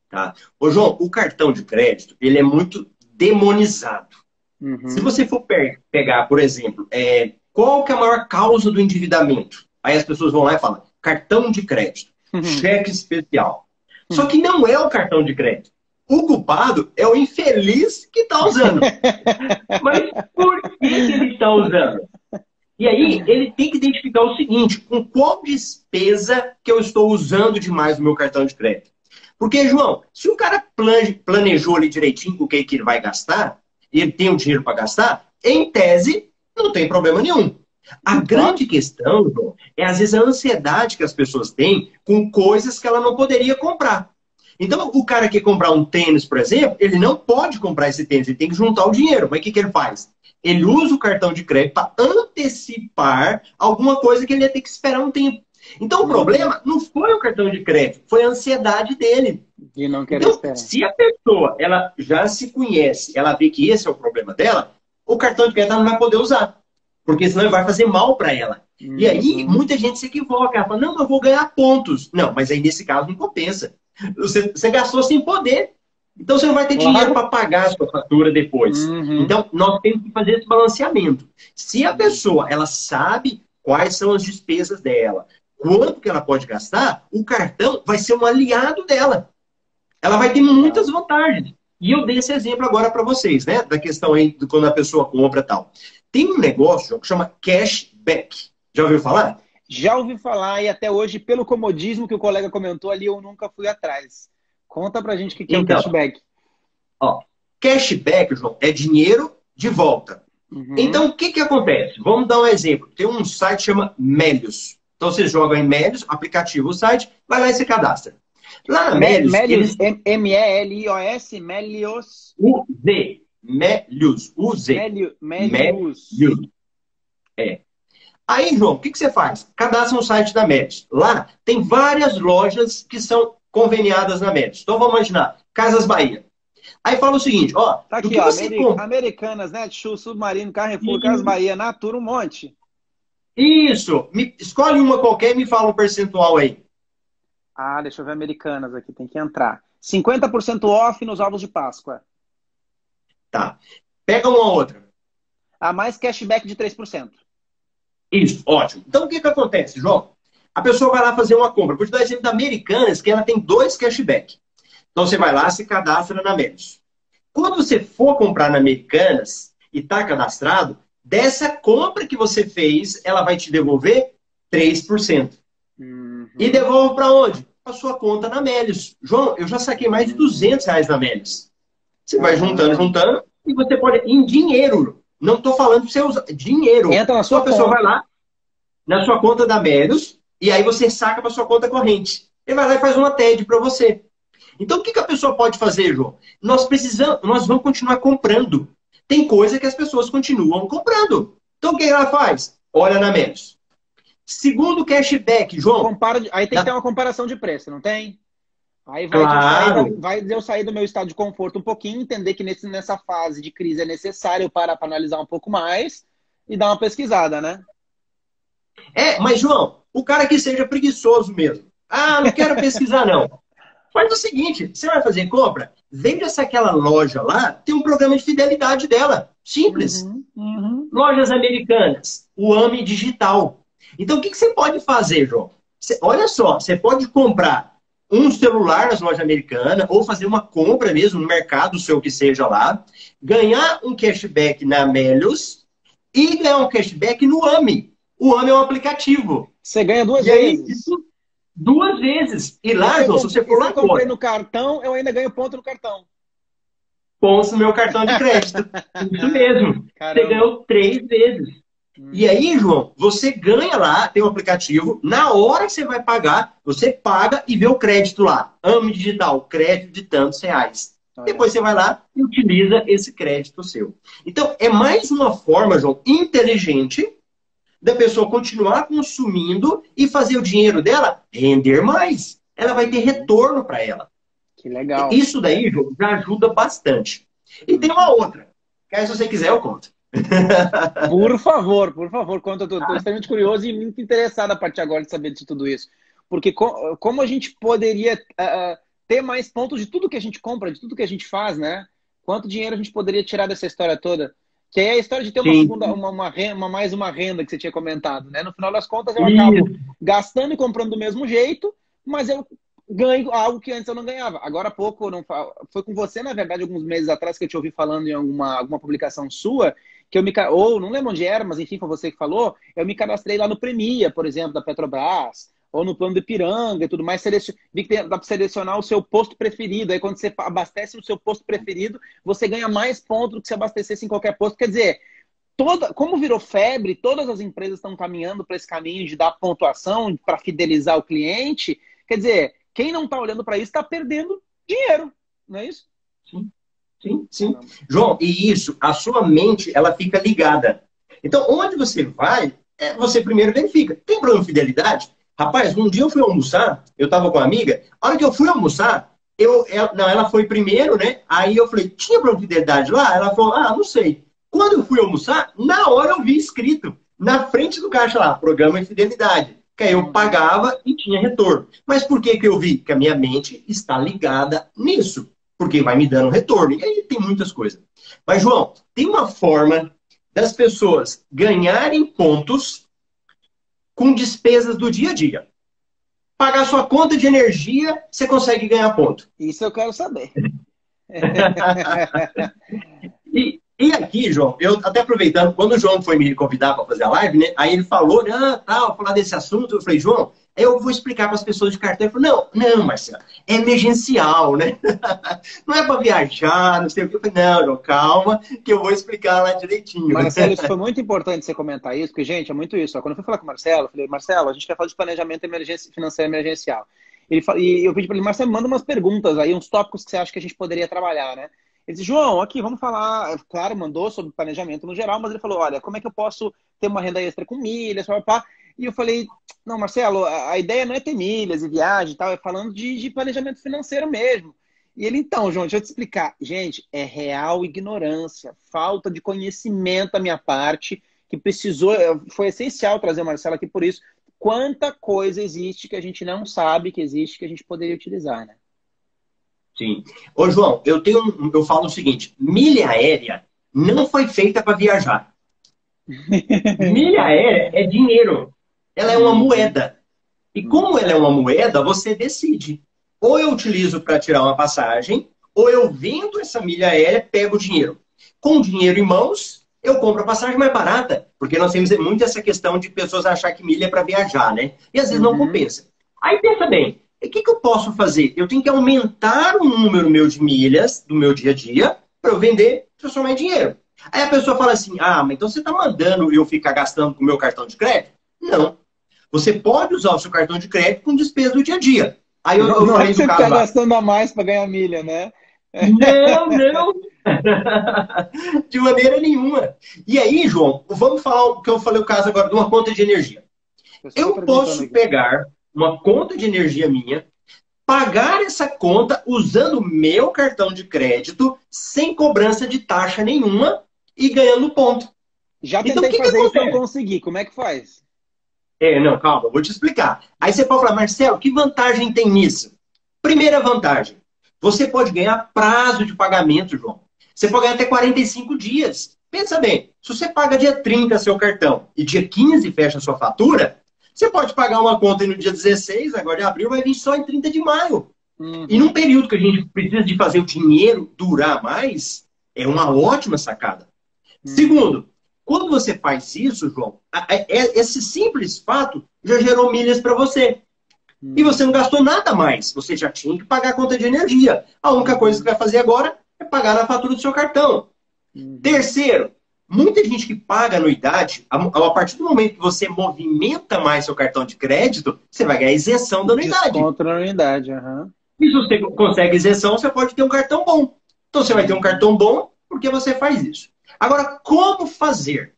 Tá. Ô, João, o cartão de crédito, ele é muito demonizado. Se Uhum. você for pegar, por exemplo, qual que é a maior causa do endividamento? Aí as pessoas vão lá e falam, cartão de crédito, cheque especial. Só que não é o cartão de crédito. O culpado é o infeliz que está usando. Mas por que ele está usando? E aí, ele tem que identificar o seguinte, com qual despesa que eu estou usando demais o meu cartão de crédito. Porque, João, se o cara planejou ali direitinho com o que ele vai gastar, e ele tem o dinheiro para gastar, em tese, não tem problema nenhum. A Claro. grande questão, João, é às vezes a ansiedade que as pessoas têm com coisas que ela não poderia comprar. Então, o cara que quer comprar um tênis, por exemplo, ele não pode comprar esse tênis, ele tem que juntar o dinheiro. Mas o que ele faz? Ele usa o cartão de crédito para antecipar alguma coisa que ele ia ter que esperar um tempo. Então, o problema não foi o cartão de crédito, foi a ansiedade dele. De não querer Então, esperar. se a pessoa ela já se conhece, ela vê que esse é o problema dela, o cartão de crédito ela não vai poder usar. Porque senão ele vai fazer mal para ela. E aí, Uhum. muita gente se equivoca. Ela fala, não, eu vou ganhar pontos. Não, mas aí nesse caso não compensa. Você gastou sem poder. Então você não vai ter dinheiro Claro. para pagar a sua fatura depois. Uhum. Então, nós temos que fazer esse balanceamento. Se a pessoa ela sabe quais são as despesas dela, quanto que ela pode gastar, o cartão vai ser um aliado dela. Ela vai ter muitas Legal. vantagens. E eu dei esse exemplo agora para vocês, né? Da questão aí de quando a pessoa compra e tal. Tem um negócio que chama cashback. Já ouviu falar? Já ouvi falar e até hoje, pelo comodismo que o colega comentou ali, eu nunca fui atrás. Conta pra gente o que que é o Então, cashback. ó, cashback, João, é dinheiro de volta. Uhum. Então, o que que acontece? Vamos dar um exemplo. Tem um site que chama Melios. Então, você joga em Melios, aplicativo, o site, vai lá e se cadastra. Lá na Melios, Melios, eles... Melios, Melios, U-Z. Melios. U-Z. Melius. Melios. É. Aí, João, o que que você faz? Cadastra no site da Melios. Lá tem várias lojas que são conveniadas na Melios. Então, vamos imaginar. Casas Bahia. Aí fala o seguinte, ó, Tá do aqui, que ó, você compra... Americanas, Netshoes, Submarino, Carrefour, Casas Bahia, Natura, um monte. Isso! Escolhe uma qualquer e me fala um percentual aí. Ah, deixa eu ver Americanas aqui, tem que entrar. 50% off nos ovos de Páscoa. Tá. Pega uma outra. A mais cashback de 3%. Isso, ótimo. Então, o que que acontece, João? A pessoa vai lá fazer uma compra. Vou te dar exemplo da Americanas, que ela tem 2 cashback. Então, você vai lá, se cadastra na Melis. Quando você for comprar na Americanas e está cadastrado, dessa compra que você fez, ela vai te devolver 3%. E Uhum. devolve para onde? Para sua conta na Melis. João, eu já saquei mais de R$ 200 na Melis. Você vai juntando, Caramba. juntando, e você pode, em dinheiro. Não estou falando para você usar dinheiro. Entra na Então sua a pessoa vai conta. lá na sua conta da Melios e aí você saca para sua conta corrente. Ele vai lá e faz uma TED para você. Então o que que a pessoa pode fazer, João? Nós vamos continuar comprando. Tem coisa que as pessoas continuam comprando. Então o que ela faz? Olha na Melios. Segundo cashback, João. Aí tem que ter uma comparação de preço, não tem? Aí Claro. vai eu sair do meu estado de conforto um pouquinho, entender que nessa fase de crise é necessário eu parar para analisar um pouco mais e dar uma pesquisada, né? Mas João, o cara que seja preguiçoso mesmo. Ah, não quero pesquisar não. Faz o seguinte, você vai fazer compra, vende aquela loja lá, tem um programa de fidelidade dela. Simples. Uhum, uhum. Lojas americanas, o AME Digital. Então, o que que você pode fazer, João? Olha só, você pode comprar um celular nas lojas americanas ou fazer uma compra mesmo no mercado, seu que seja lá, ganhar um cashback na Melios e ganhar um cashback no AME. O AME é um aplicativo. Você ganha duas E aí, vezes. isso 2 vezes. E E lá, João, se você e for se lá eu comprei agora, no cartão, eu ainda ganho ponto no cartão. pontos no meu cartão de crédito. Isso mesmo. Você Caramba. ganhou 3 vezes. E aí, Uhum. João, você ganha lá, tem um aplicativo, na hora que você vai pagar, você paga e vê o crédito lá. AME Digital, crédito de tantos reais. Olha Depois você vai só. lá e utiliza esse crédito seu. Então, é mais uma forma, João, inteligente da pessoa continuar consumindo e fazer o dinheiro dela render mais. Ela vai ter Uhum. retorno para ela. Que legal. Isso daí, João, já ajuda bastante. E tem uma Uhum. outra, que aí, se você quiser, eu conto. Por favor, conta tudo. Estou extremamente curioso e muito interessado a partir agora de saber de tudo isso. Porque como a gente poderia ter mais pontos de tudo que a gente compra, de tudo que a gente faz, né? Quanto dinheiro a gente poderia tirar dessa história toda? Que é a história de ter uma Sim. segunda, mais uma renda que você tinha comentado, né? No final das contas, eu acabo gastando e comprando do mesmo jeito, mas eu ganho algo que antes eu não ganhava. Agora há pouco, não, foi com você, na verdade, alguns meses atrás, que eu te ouvi falando em alguma publicação sua, que eu ou não lembro onde era, mas enfim, foi você que falou, eu me cadastrei lá no Premia, por exemplo, da Petrobras, ou no plano do Ipiranga e tudo mais, vi que dá para selecionar o seu posto preferido. Aí quando você abastece no seu posto preferido, você ganha mais pontos do que se abastecesse em qualquer posto. Quer dizer, como virou febre, todas as empresas estão caminhando para esse caminho de dar pontuação para fidelizar o cliente. Quer dizer, quem não está olhando para isso está perdendo dinheiro, não é isso? Sim, sim, sim. João, e isso, a sua mente, ela fica ligada. Então, onde você vai, você primeiro verifica. Tem problema de fidelidade? Rapaz, um dia eu fui almoçar, eu tava com uma amiga, a hora que eu fui almoçar, ela foi primeiro, né? Aí eu falei, tinha problema de fidelidade lá? Ela falou, não sei. Quando eu fui almoçar, na hora eu vi escrito, na frente do caixa lá, programa de fidelidade. Que aí eu pagava e tinha retorno. Mas por que eu vi? Que a minha mente está ligada nisso. Porque vai me dando retorno. E aí tem muitas coisas. Mas, João, tem uma forma das pessoas ganharem pontos com despesas do dia a dia. Pagar sua conta de energia, você consegue ganhar ponto. Isso eu quero saber. E aqui, João, eu até aproveitando, quando o João foi me convidar para fazer a live, né? Aí ele falou, falar desse assunto. Eu falei, João, eu vou explicar para as pessoas de cartão. Ele falou, não, Marcelo, é emergencial, né? Não é para viajar, não sei o que. Eu falei, não, João, calma, que eu vou explicar lá direitinho. Marcelo, isso foi muito importante você comentar isso, porque, gente, é muito isso. Quando eu fui falar com o Marcelo, eu falei, Marcelo, a gente quer falar de planejamento financeiro emergencial. E eu pedi para ele, Marcelo, manda umas perguntas aí, uns tópicos que você acha que a gente poderia trabalhar, né? Ele disse, João, aqui, vamos falar, claro, mandou sobre planejamento no geral, mas ele falou, olha, como é que eu posso ter uma renda extra com milhas, papá? E eu falei, não, Marcelo, a ideia não é ter milhas e viagem e tal, é falando de planejamento financeiro mesmo. E ele, então, João, deixa eu te explicar. Gente, é real ignorância, falta de conhecimento da minha parte, que foi essencial trazer o Marcelo aqui por isso. Quanta coisa existe que a gente não sabe que existe, que a gente poderia utilizar, né? Sim. Ô, João, eu falo o seguinte, milha aérea não foi feita para viajar. Milha aérea é dinheiro. Ela é uma moeda. E como ela é uma moeda, você decide. Ou eu utilizo para tirar uma passagem, ou eu vendo essa milha aérea, pego o dinheiro. Com o dinheiro em mãos, eu compro a passagem mais barata. Porque nós temos muito essa questão de pessoas achar que milha é para viajar, né? E às vezes não compensa. Aí pensa bem, o que eu posso fazer? Eu tenho que aumentar o número meu de milhas do meu dia a dia para eu vender, transformar em dinheiro. Aí a pessoa fala assim, mas então você está mandando eu ficar gastando com o meu cartão de crédito? Não. Você pode usar o seu cartão de crédito com despesa do dia a dia. Aí eu falei você ficar gastando a mais para ganhar milha, né? Não. De maneira nenhuma. E aí, João, vamos falar o que eu falei o caso agora de uma conta de energia. Eu posso pegar uma conta de energia minha, pagar essa conta usando o meu cartão de crédito, sem cobrança de taxa nenhuma e ganhando ponto. Já tentei fazer isso e não consegui. Como é que faz? Não, calma, eu vou te explicar. Aí você pode falar, Marcelo, que vantagem tem nisso? Primeira vantagem, você pode ganhar prazo de pagamento, João. Você pode ganhar até 45 dias. Pensa bem, se você paga dia 30 seu cartão e dia 15 fecha a sua fatura, você pode pagar uma conta no dia 16, agora de abril, vai vir só em 30 de maio. E num período que a gente precisa de fazer o dinheiro durar mais, é uma ótima sacada. Segundo, quando você faz isso, João, esse simples fato já gerou milhas para você. E você não gastou nada mais. Você já tinha que pagar a conta de energia. A única coisa que vai fazer agora é pagar na fatura do seu cartão. Terceiro, muita gente que paga anuidade, a partir do momento que você movimenta mais seu cartão de crédito, você vai ganhar isenção da anuidade. Desconto na anuidade, E se você consegue isenção, você pode ter um cartão bom. Então você vai ter um cartão bom porque você faz isso. Agora, como fazer?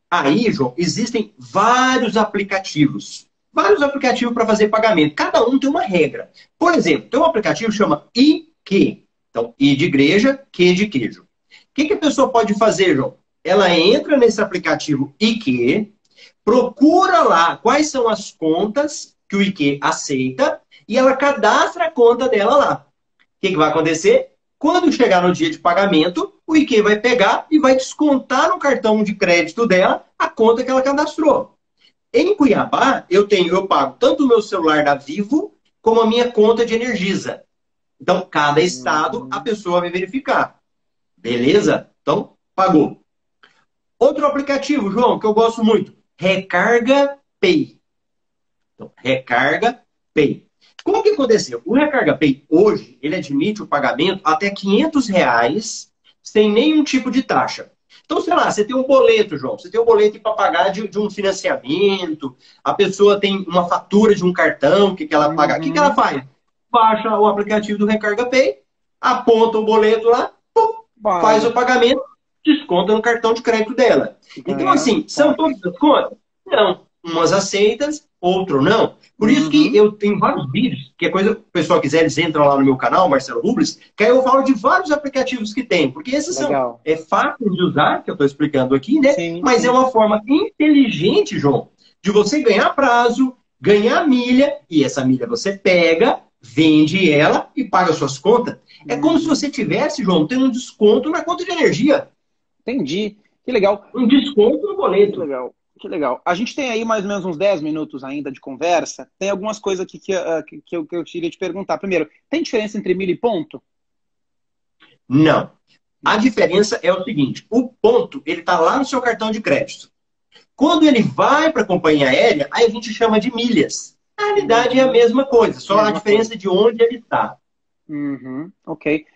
Aí, João, existem vários aplicativos. Vários aplicativos para fazer pagamento. Cada um tem uma regra. Por exemplo, tem um aplicativo que chama IQ. Então, I de igreja, Q de queijo. O que a pessoa pode fazer, João? Ela entra nesse aplicativo IQ, procura lá quais são as contas que o IQ aceita e ela cadastra a conta dela lá. O que vai acontecer? Quando chegar no dia de pagamento, o IQ vai pegar e vai descontar no cartão de crédito dela a conta que ela cadastrou. Em Cuiabá, eu pago tanto o meu celular da Vivo como a minha conta de Energisa. Então, cada estado, a pessoa vai verificar. Beleza? Então, pagou. Outro aplicativo, João, que eu gosto muito. Recarga Pay. Então, Recarga Pay. Como que aconteceu? O Recarga Pay, hoje, ele admite o pagamento até R$ 500 sem nenhum tipo de taxa. Então, sei lá, você tem um boleto, João. Você tem um boleto para pagar de um financiamento. A pessoa tem uma fatura de um cartão que ela paga. O que ela faz? Baixa o aplicativo do Recarga Pay, aponta o boleto lá, pum, faz o pagamento, desconta no cartão de crédito dela. Então, assim, são todas as contas? Não. Umas aceitas, outras não. Por isso que eu tenho vários vídeos, que é coisa que o pessoal quiser, eles entram lá no meu canal, Marcelo Rubles, que aí eu falo de vários aplicativos que tem. Porque esses são fáceis de usar, que eu estou explicando aqui, né? Mas é uma forma inteligente, João, de você ganhar prazo, ganhar milha, e essa milha você pega, vende ela e paga suas contas. É como se você tivesse, João, tendo um desconto na conta de energia. Entendi. Que legal. Um desconto no boleto. Que legal. Que legal. A gente tem aí mais ou menos uns 10 minutos ainda de conversa. Tem algumas coisas aqui que eu queria te perguntar. Primeiro, tem diferença entre milha e ponto? Não. A diferença é o seguinte. O ponto, ele está lá no seu cartão de crédito. Quando ele vai para a companhia aérea, aí a gente chama de milhas. Na realidade é a mesma coisa, só a diferença de onde ele está. Ok.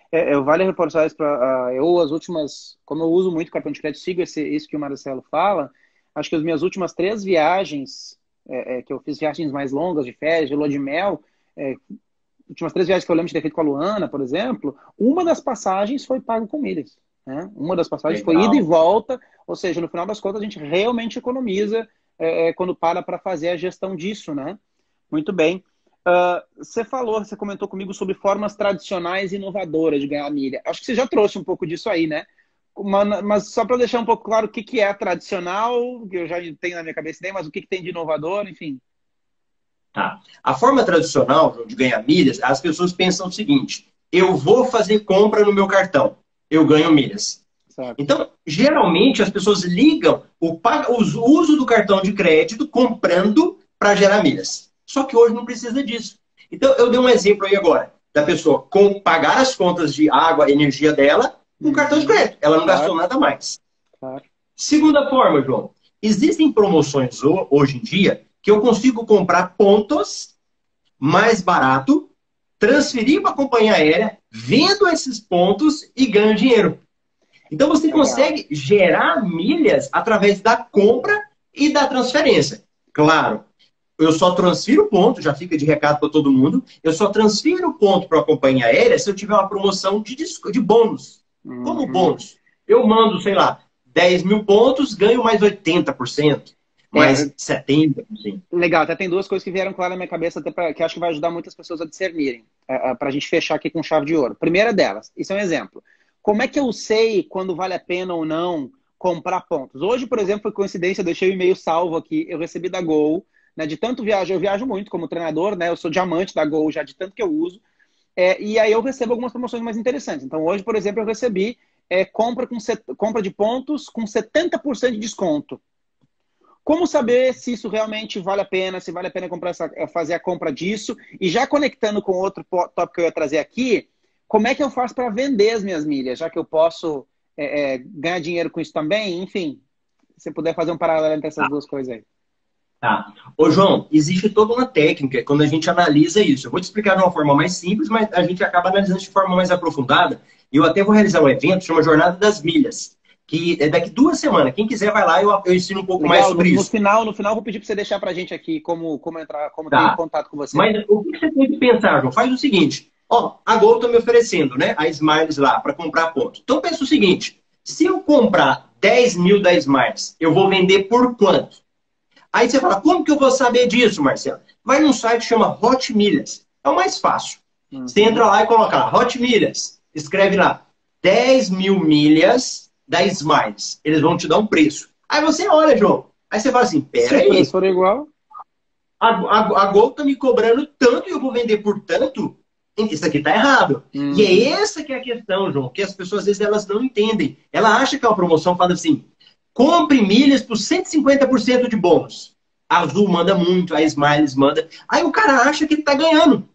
Vale reforçar isso para as últimas, como eu uso muito cartão de crédito, sigo isso que o Marcelo fala. Acho que as minhas últimas 3 viagens, que eu fiz viagens mais longas de férias, de lua de mel, últimas 3 viagens que eu lembro de ter feito com a Luana, por exemplo, uma das passagens foi pago com milhas. Né? Uma das passagens foi ida e volta, ou seja, no final das contas a gente realmente economiza quando para fazer a gestão disso, né? Muito bem. Você comentou comigo sobre formas tradicionais e inovadoras de ganhar milha. Acho que você já trouxe um pouco disso aí, né? Mas só para deixar um pouco claro o que é tradicional, que eu já tenho na minha cabeça ideia, mas o que tem de inovador, enfim. Tá. A forma tradicional de ganhar milhas, as pessoas pensam o seguinte: eu vou fazer compra no meu cartão, eu ganho milhas. Certo. Então, geralmente as pessoas ligam o uso do cartão de crédito comprando para gerar milhas. Só que hoje não precisa disso. Então, eu dei um exemplo aí agora, da pessoa pagar as contas de água, energia dela, com cartão de crédito. Ela não gastou nada mais. Claro. Segunda forma, João. Existem promoções hoje em dia que eu consigo comprar pontos mais barato, transferir para a companhia aérea, vendo esses pontos e ganho dinheiro. Então você consegue gerar milhas através da compra e da transferência. Claro, eu só transfiro ponto, já fica de recado para todo mundo, eu só transfiro ponto para a companhia aérea se eu tiver uma promoção de bônus. Como bônus? Eu mando, sei lá, 10 mil pontos, ganho mais 80%, mais 70%. Legal, até tem 2 coisas que vieram claras na minha cabeça, até que acho que vai ajudar muitas pessoas a discernirem, para a gente fechar aqui com chave de ouro. Primeira delas, isso é um exemplo. Como é que eu sei quando vale a pena ou não comprar pontos? Hoje, por exemplo, foi coincidência, eu deixei o e-mail salvo aqui, eu recebi da Gol, né, de tanto eu viajo muito como treinador, né, eu sou diamante da Gol já de tanto que eu uso, e aí eu recebo algumas promoções mais interessantes. Então hoje, por exemplo, eu recebi compra de pontos com 70% de desconto. Como saber se isso realmente vale a pena, se vale a pena fazer a compra disso? E já conectando com outro tópico que eu ia trazer aqui, como é que eu faço para vender as minhas milhas, já que eu posso ganhar dinheiro com isso também? Enfim, se você puder fazer um paralelo entre essas 2 coisas aí. Tá. Ô, João, existe toda uma técnica quando a gente analisa isso. Eu vou te explicar de uma forma mais simples, mas a gente acaba analisando de forma mais aprofundada. E eu até vou realizar um evento, chama Jornada das Milhas, que é daqui 2 semanas. Quem quiser vai lá, eu ensino um pouco mais sobre isso. No final, vou pedir para você deixar para a gente aqui como entrar, como ter contato com você. Mas o que você tem que pensar, João? Faz o seguinte. Ó, a Gol está me oferecendo, né, a Smiles lá, para comprar pontos. Então pensa o seguinte, se eu comprar 10 mil da Smiles, eu vou vender por quanto? Aí você fala, como que eu vou saber disso, Marcelo? Vai num site que chama Hot Milhas. É o mais fácil. Você entra lá e coloca lá, Hot Milhas. Escreve lá, 10 mil milhas da Smiles. Eles vão te dar um preço. Aí você olha, João. Aí você fala assim, peraí. Se for igual... A Gol tá me cobrando tanto e eu vou vender por tanto? Isso aqui tá errado. Uhum. E é essa que é a questão, João, que as pessoas às vezes elas não entendem. Ela acha que é uma promoção, fala assim, compre milhas por 150% de bônus. A Azul manda muito, a Smiles manda. Aí o cara acha que ele tá ganhando.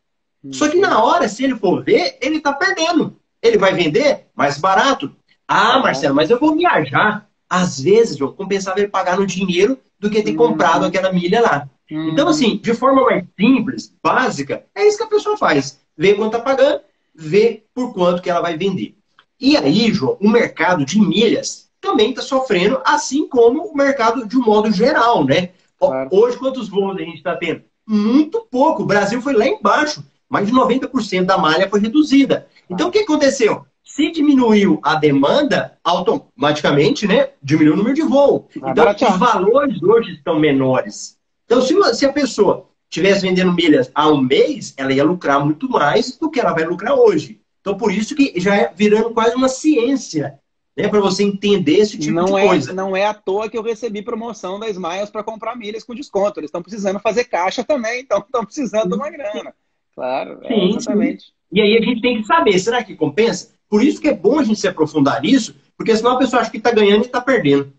Só que na hora, se ele for ver, ele tá perdendo. Ele vai vender mais barato. Ah, Marcelo, mas eu vou viajar. Às vezes, João, compensava ele pagar no dinheiro do que ter comprado aquela milha lá. Então, assim, de forma mais simples, básica, é isso que a pessoa faz. Vê quanto tá pagando, vê por quanto que ela vai vender. E aí, João, o mercado de milhas também está sofrendo, assim como o mercado de um modo geral, né? Claro. Hoje, quantos voos a gente está tendo? Muito pouco. O Brasil foi lá embaixo. Mais de 90% da malha foi reduzida. Então, o que aconteceu? Se diminuiu a demanda, automaticamente, né, diminuiu o número de voo. Então, os valores hoje estão menores. Então, se a pessoa estivesse vendendo milhas há um mês, ela ia lucrar muito mais do que ela vai lucrar hoje. Então, por isso que já é virando quase uma ciência, né, para você entender esse tipo de coisa. Não é à toa que eu recebi promoção da Smiles para comprar milhas com desconto. Eles estão precisando fazer caixa também, então estão precisando de uma grana. Claro, exatamente. Sim. E aí a gente tem que saber, será que compensa? Por isso que é bom a gente se aprofundar nisso, porque senão a pessoa acha que está ganhando e está perdendo.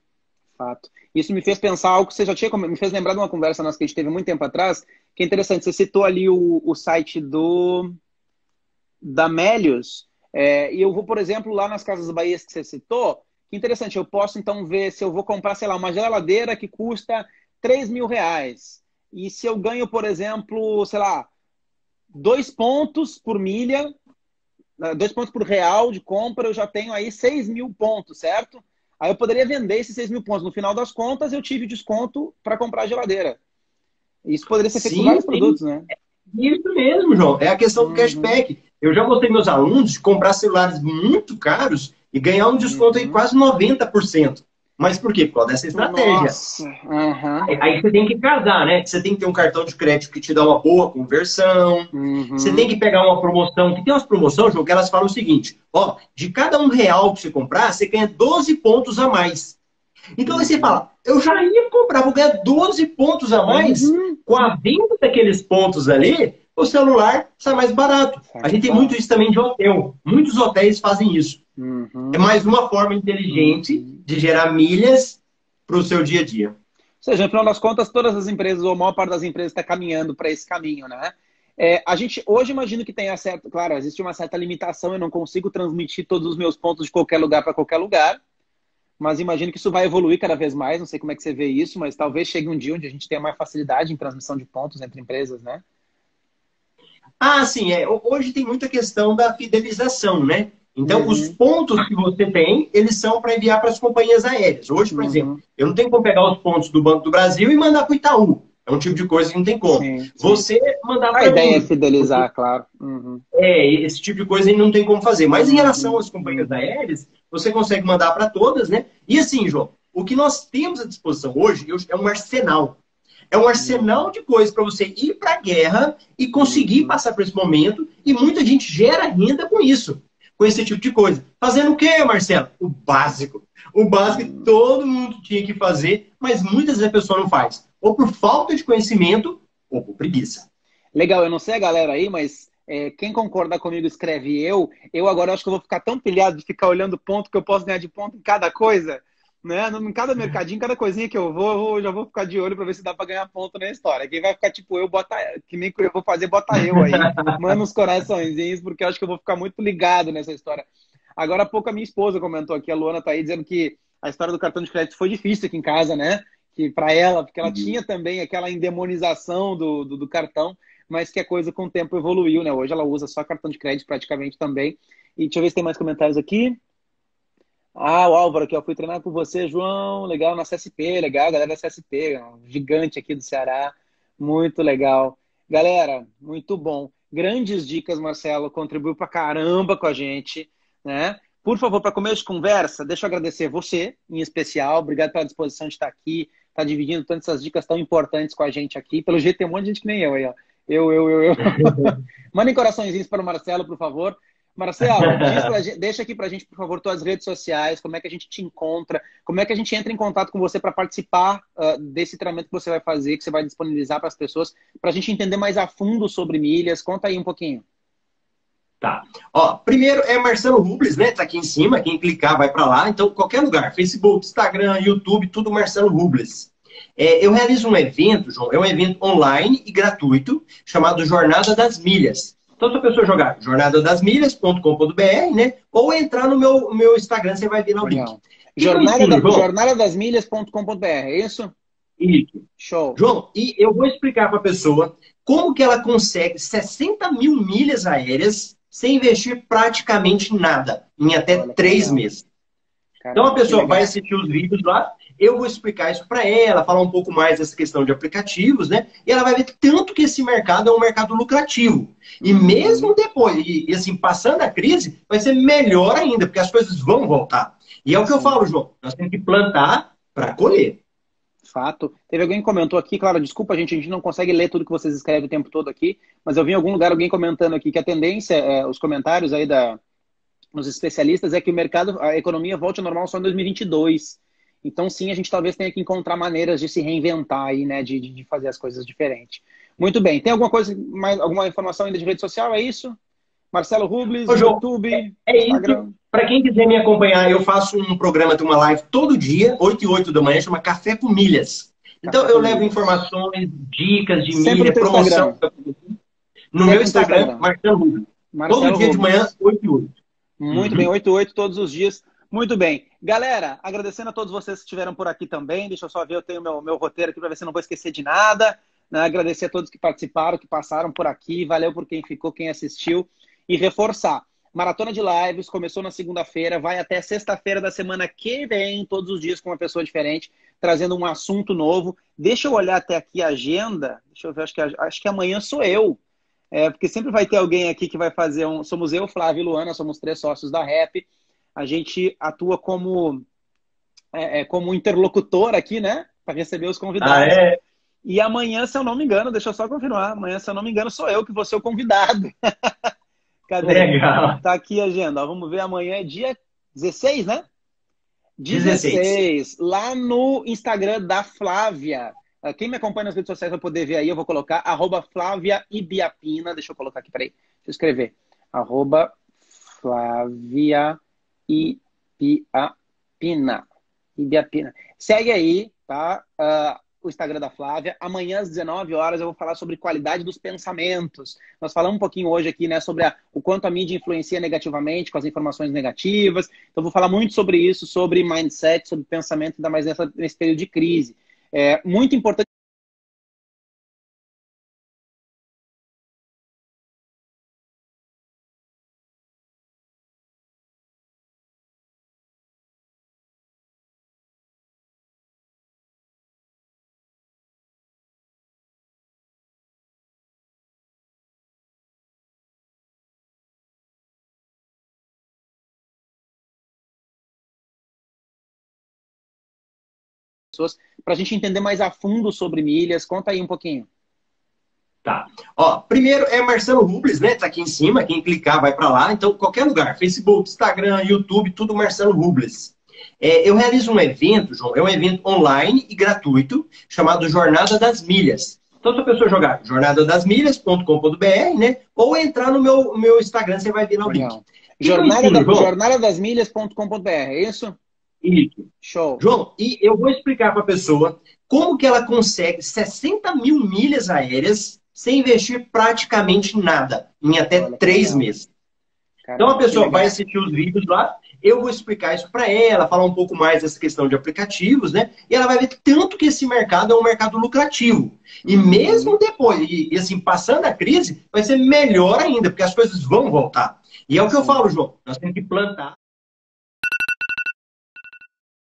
Fato. Isso me fez pensar algo que você já tinha, me fez lembrar de uma conversa nossa que a gente teve muito tempo atrás, que é interessante. Você citou ali o site da Melius, e eu vou, por exemplo, lá nas Casas Bahia que você citou, que interessante, eu posso então ver se eu vou comprar, sei lá, uma geladeira que custa R$3.000. E se eu ganho, por exemplo, sei lá, 2 pontos por milha, 2 pontos por real de compra, eu já tenho aí 6.000 pontos, certo? Aí eu poderia vender esses 6.000 pontos. No final das contas, eu tive desconto para comprar a geladeira. Isso poderia ser feito com vários produtos, né? Isso mesmo, João. É a questão do cashback. Eu já mostrei meus alunos de comprar celulares muito caros e ganhar um desconto aí quase 90%. Mas por quê? Por causa dessa estratégia. Nossa. Aí você tem que casar, né? Você tem que ter um cartão de crédito que te dá uma boa conversão. Você tem que pegar uma promoção. Que tem umas promoções, João, que elas falam o seguinte: ó, de cada R$1 que você comprar, você ganha 12 pontos a mais. Então aí você fala, eu já ia comprar, vou ganhar 12 pontos a mais. Com a venda daqueles pontos ali, o celular sai mais barato. A gente tem muito isso também de hotel. Muitos hotéis fazem isso. É mais uma forma inteligente de gerar milhas para o seu dia a dia. Ou seja, no final das contas, todas as empresas, ou a maior parte das empresas, está caminhando para esse caminho, né? A gente hoje imagino que tenha certo, claro, existe uma certa limitação, eu não consigo transmitir todos os meus pontos de qualquer lugar para qualquer lugar, mas imagino que isso vai evoluir cada vez mais, não sei como é que você vê isso, mas talvez chegue um dia onde a gente tenha mais facilidade em transmissão de pontos entre empresas, né? Ah, sim, hoje tem muita questão da fidelização, né? Então, os pontos que você tem, eles são para enviar para as companhias aéreas. Hoje, por exemplo, eu não tenho como pegar os pontos do Banco do Brasil e mandar para o Itaú. É um tipo de coisa que não tem como. Sim. Você mandar para a ideia é fidelizar, claro. Esse tipo de coisa não tem como fazer. Mas em relação às companhias aéreas, você consegue mandar para todas, né? E assim, João, o que nós temos à disposição hoje é um arsenal. É um arsenal de coisas para você ir para a guerra e conseguir passar por esse momento. E muita gente gera renda com isso. Com esse tipo de coisa. Fazendo o quê, Marcelo? O básico. O básico que todo mundo tinha que fazer, mas muitas vezes a pessoa não faz. Ou por falta de conhecimento, ou por preguiça. Legal, eu não sei a galera aí, mas quem concordar comigo escreve eu. Eu agora acho que eu vou ficar tão pilhado de ficar olhando ponto que eu posso ganhar de ponto em cada coisa. Né? Em cada mercadinho, cada coisinha que eu já vou ficar de olho para ver se dá para ganhar ponto na história. Quem vai ficar tipo eu, que nem eu vou fazer, bota eu aí. Manda uns coraçõezinhos, porque eu acho que eu vou ficar muito ligado nessa história. Agora há pouco a minha esposa comentou aqui, a Luana tá aí, dizendo que a história do cartão de crédito foi difícil aqui em casa, né? Que para ela, porque ela tinha também aquela endemonização do cartão, mas que a coisa com o tempo evoluiu, né? Hoje ela usa só cartão de crédito praticamente também. E deixa eu ver se tem mais comentários aqui. Ah, o Álvaro aqui, eu fui treinar com você, João, legal, na CSP, legal, galera da CSP, um gigante aqui do Ceará, muito legal. Galera, muito bom. Grandes dicas, Marcelo, contribuiu pra caramba com a gente, né? Por favor, para começo de conversa, deixa eu agradecer você, em especial, obrigado pela disposição de estar aqui, estar dividindo tantas essas dicas tão importantes com a gente aqui. Pelo jeito tem um monte de gente que nem eu aí, ó. Eu. Mandem coraçõezinhos para o Marcelo, por favor. Marcelo, deixa aqui pra gente, por favor, tuas redes sociais, como é que a gente te encontra, como é que a gente entra em contato com você para participar desse treinamento que você vai fazer, que você vai disponibilizar para as pessoas, para a gente entender mais a fundo sobre milhas. Conta aí um pouquinho. Tá. Ó, primeiro é Marcelo Rubles, né? Tá aqui em cima. Quem clicar vai para lá. Então, qualquer lugar, Facebook, Instagram, YouTube, tudo Marcelo Rubles. Eu realizo um evento, João, é um evento online e gratuito, chamado Jornada das Milhas. Então, se a pessoa jogar jornadadasmilhas.com.br, né? Ou entrar no meu Instagram, você vai ver lá o link. Legal. Jornadadasmilhas.com.br, é isso? Isso. Show. João, e eu vou explicar para a pessoa como que ela consegue 60 mil milhas aéreas sem investir praticamente nada, em até Olha, 3 meses. Então Caramba, a que pessoa legal. vai assistir os vídeos lá, eu vou explicar isso para ela, falar um pouco mais dessa questão de aplicativos, né? E ela vai ver tanto que esse mercado é um mercado lucrativo. E mesmo depois, e assim, passando a crise, vai ser melhor ainda, porque as coisas vão voltar. E é o que eu Sim. falo, João, nós temos que plantar para colher. Fato. Teve alguém que comentou aqui, claro, desculpa, a gente não consegue ler tudo que vocês escrevem o tempo todo aqui, mas eu vi em algum lugar alguém comentando aqui que a tendência, os comentários aí nos especialistas, é que o mercado, a economia volte ao normal só em 2022. Então, sim, a gente talvez tenha que encontrar maneiras de se reinventar aí, né, de fazer as coisas diferentes. Muito bem. Tem alguma coisa, alguma informação ainda de rede social? É isso? Marcelo Rubles, Ô, João, YouTube, isso. Instagram. Para quem quiser me acompanhar, eu faço um programa de uma live todo dia, 8 e 8 da manhã, chama Café com Milhas. Então, Café eu com levo Milhas. informações, dicas de Sempre no milha, teu promoção. Instagram. No Sempre meu no teu Instagram, Instagram. Marcelo Rubens. Todo Marcelo dia de manhã, Rubles. 8 e 8. Muito bem, 88 todos os dias. Muito bem. Galera, agradecendo a todos vocês que estiveram por aqui também. Deixa eu só ver, eu tenho meu roteiro aqui para ver se eu não vou esquecer de nada. Né? Agradecer a todos que participaram, que passaram por aqui. Valeu por quem ficou, quem assistiu. E reforçar. Maratona de Lives começou na segunda-feira, vai até sexta-feira da semana que vem, todos os dias com uma pessoa diferente, trazendo um assunto novo. Deixa eu olhar até aqui a agenda. Deixa eu ver, acho que amanhã sou eu. Porque sempre vai ter alguém aqui que vai fazer um... Somos eu, Flávio e Luana, somos 3 sócios da Rap. A gente atua como interlocutor aqui, né? Para receber os Ah, convidados. é? E amanhã, se eu não me engano, deixa eu só confirmar, amanhã, se eu não me engano, sou eu que vou ser o convidado. Cadê? Legal. Tá aqui a agenda. Vamos ver, amanhã é dia 16, né? 16. 16, lá no Instagram da Flávia. Quem me acompanha nas redes sociais vai poder ver aí, eu vou colocar @Flávia Ibiapina. Deixa eu colocar aqui, peraí. Deixa eu escrever. @Flávia Ibiapina. Ibiapina. Segue aí, tá? O Instagram da Flávia. Amanhã às 19 horas eu vou falar sobre qualidade dos pensamentos. Nós falamos um pouquinho hoje aqui, né, sobre o quanto a mídia influencia negativamente com as informações negativas. Então vou falar muito sobre isso, sobre mindset, sobre pensamento, ainda mais nesse período de crise. É muito importante pessoas para a gente entender mais a fundo sobre milhas. Conta aí um pouquinho. Tá. Ó, primeiro é Marcelo Rubles, né? Tá aqui em cima. Quem clicar vai para lá. Então, qualquer lugar, Facebook, Instagram, YouTube, tudo Marcelo Rubles. Eu realizo um evento, João, é um evento online e gratuito, chamado Jornada das Milhas. Então, se a pessoa jogar jornadadasmilhas.com.br, né? Ou entrar no meu Instagram, você vai ver lá o link. Legal. João, Jornadadasmilhas.com.br, é isso? isso. Show. João, e eu vou explicar para a pessoa como que ela consegue 60 mil milhas aéreas sem investir praticamente nada, em até Olha, 3 meses. Então a Caramba, que pessoa vai legal. assistir os vídeos lá, eu vou explicar isso para ela, falar um pouco mais dessa questão de aplicativos, né? E ela vai ver tanto que esse mercado é um mercado lucrativo. E mesmo depois, e assim, passando a crise, vai ser melhor ainda, porque as coisas vão voltar. E é o que eu falo, João, nós temos que plantar.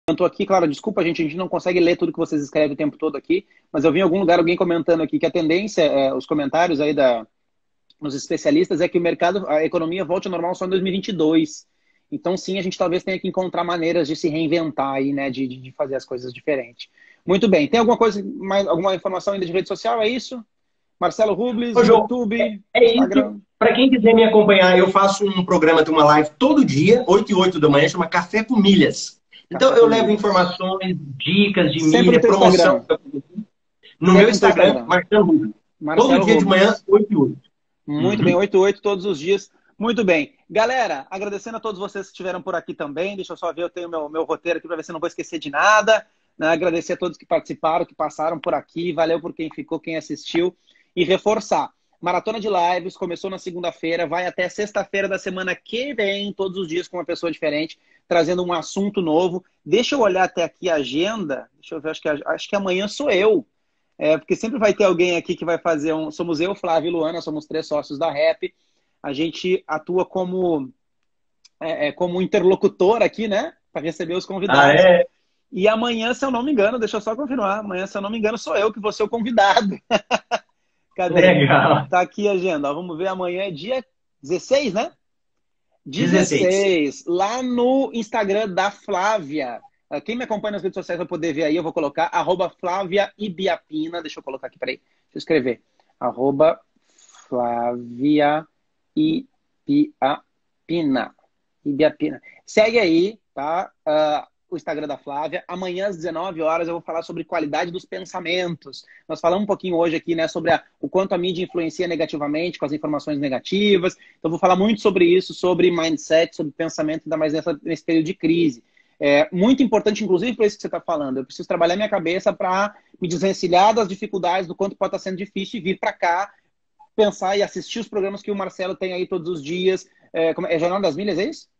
Eu tô aqui, claro, desculpa, a gente não consegue ler tudo que vocês escrevem o tempo todo aqui, mas eu vi em algum lugar alguém comentando aqui que a tendência, os comentários aí nos especialistas, é que o mercado, a economia volte ao normal só em 2022. Então, sim, a gente talvez tenha que encontrar maneiras de se reinventar aí, né, de fazer as coisas diferentes. Muito bem. Tem alguma coisa, alguma informação ainda de rede social? É isso? Marcelo Rubles, Ô, João, YouTube, isso. Instagram. Para quem quiser me acompanhar, eu faço um programa de uma live todo dia, 8 e 8 da manhã, chama Café com Milhas. Então, Café eu com levo Milhas. informações, dicas de Sempre no milha, teu promoção. Instagram. No meu Sempre no teu Instagram, Instagram. Marcelo Rubens. Todo Marcelo dia de manhã, Rubles. 8 e 8. Muito bem, 88 todos os dias. Muito bem. Galera, agradecendo a todos vocês que estiveram por aqui também. Deixa eu só ver, eu tenho meu roteiro aqui para ver se eu não vou esquecer de nada. Né? Agradecer a todos que participaram, que passaram por aqui. Valeu por quem ficou, quem assistiu. E reforçar. Maratona de Lives começou na segunda-feira, vai até sexta-feira da semana que vem, todos os dias com uma pessoa diferente, trazendo um assunto novo. Deixa eu olhar até aqui a agenda. Deixa eu ver, acho que amanhã sou eu. Porque sempre vai ter alguém aqui que vai fazer um... Somos eu, Flávio e Luana, somos 3 sócios da Rap. A gente atua como interlocutor aqui, né? Para receber os convidados. Ah, é? E amanhã, se eu não me engano, deixa eu só confirmar, amanhã, se eu não me engano, sou eu que vou ser o convidado. Cadê? Legal. Tá aqui a agenda. Ó, vamos ver, amanhã é dia 16, né? 16. 16. Lá no Instagram da Flávia. Quem me acompanha nas redes sociais vai poder ver aí, eu vou colocar @Flávia Ibiapina. Deixa eu colocar aqui, peraí. Deixa eu escrever. @Flávia Ibiapina. Ibiapina. Segue aí, tá? O Instagram da Flávia. Amanhã às 19 horas eu vou falar sobre qualidade dos pensamentos. Nós falamos um pouquinho hoje aqui, né, sobre o quanto a mídia influencia negativamente com as informações negativas. Então eu vou falar muito sobre isso, sobre mindset, sobre pensamento, ainda mais nesse período de crise. Muito importante, inclusive, por isso que você está falando. Eu preciso trabalhar minha cabeça para me desvencilhar das dificuldades, do quanto pode estar sendo difícil e vir para cá, pensar e assistir os programas que o Marcelo tem aí todos os dias. É Jornal das Milhas, é isso?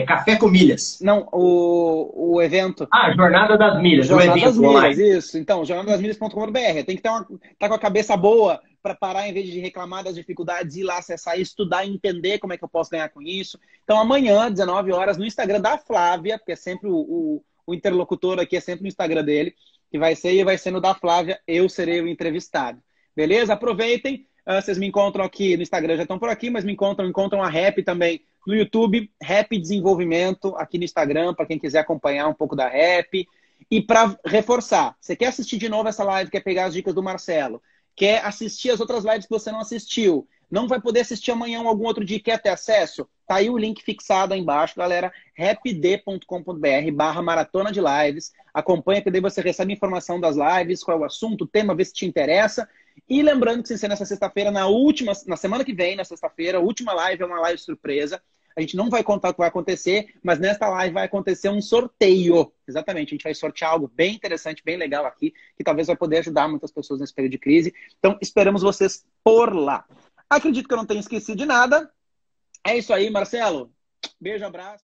Café com Milhas. Não, o evento. Jornada das Milhas. Jornada o evento das Milhas, online. isso. Então, jornadasmilhas.com.br. Tem que tá com a cabeça boa para parar, em vez de reclamar das dificuldades, ir lá acessar, estudar, entender como é que eu posso ganhar com isso. Então, amanhã, 19 horas, no Instagram da Flávia, porque é sempre o interlocutor aqui, é sempre no Instagram dele, que vai ser no da Flávia, eu serei o entrevistado. Beleza? Aproveitem. Vocês me encontram aqui no Instagram, já estão por aqui, mas encontram a Rap também no YouTube, Rap Desenvolvimento, aqui no Instagram, para quem quiser acompanhar um pouco da Rap. E para reforçar, você quer assistir de novo essa live, quer pegar as dicas do Marcelo, quer assistir as outras lives que você não assistiu, não vai poder assistir amanhã ou algum outro dia, quer ter acesso? Tá aí o link fixado aí embaixo, galera, rapd.com.br/maratona de lives. Acompanha, que daí você recebe informação das lives, qual é o assunto, o tema, vê se te interessa. E lembrando que, sem ser nessa sexta-feira, na semana que vem, na sexta-feira, a última live é uma live surpresa. A gente não vai contar o que vai acontecer, mas nesta live vai acontecer um sorteio. Exatamente, a gente vai sortear algo bem interessante, bem legal aqui, que talvez vai poder ajudar muitas pessoas nesse período de crise. Então, esperamos vocês por lá. Acredito que eu não tenho esquecido de nada. É isso aí, Marcelo. Beijo, abraço.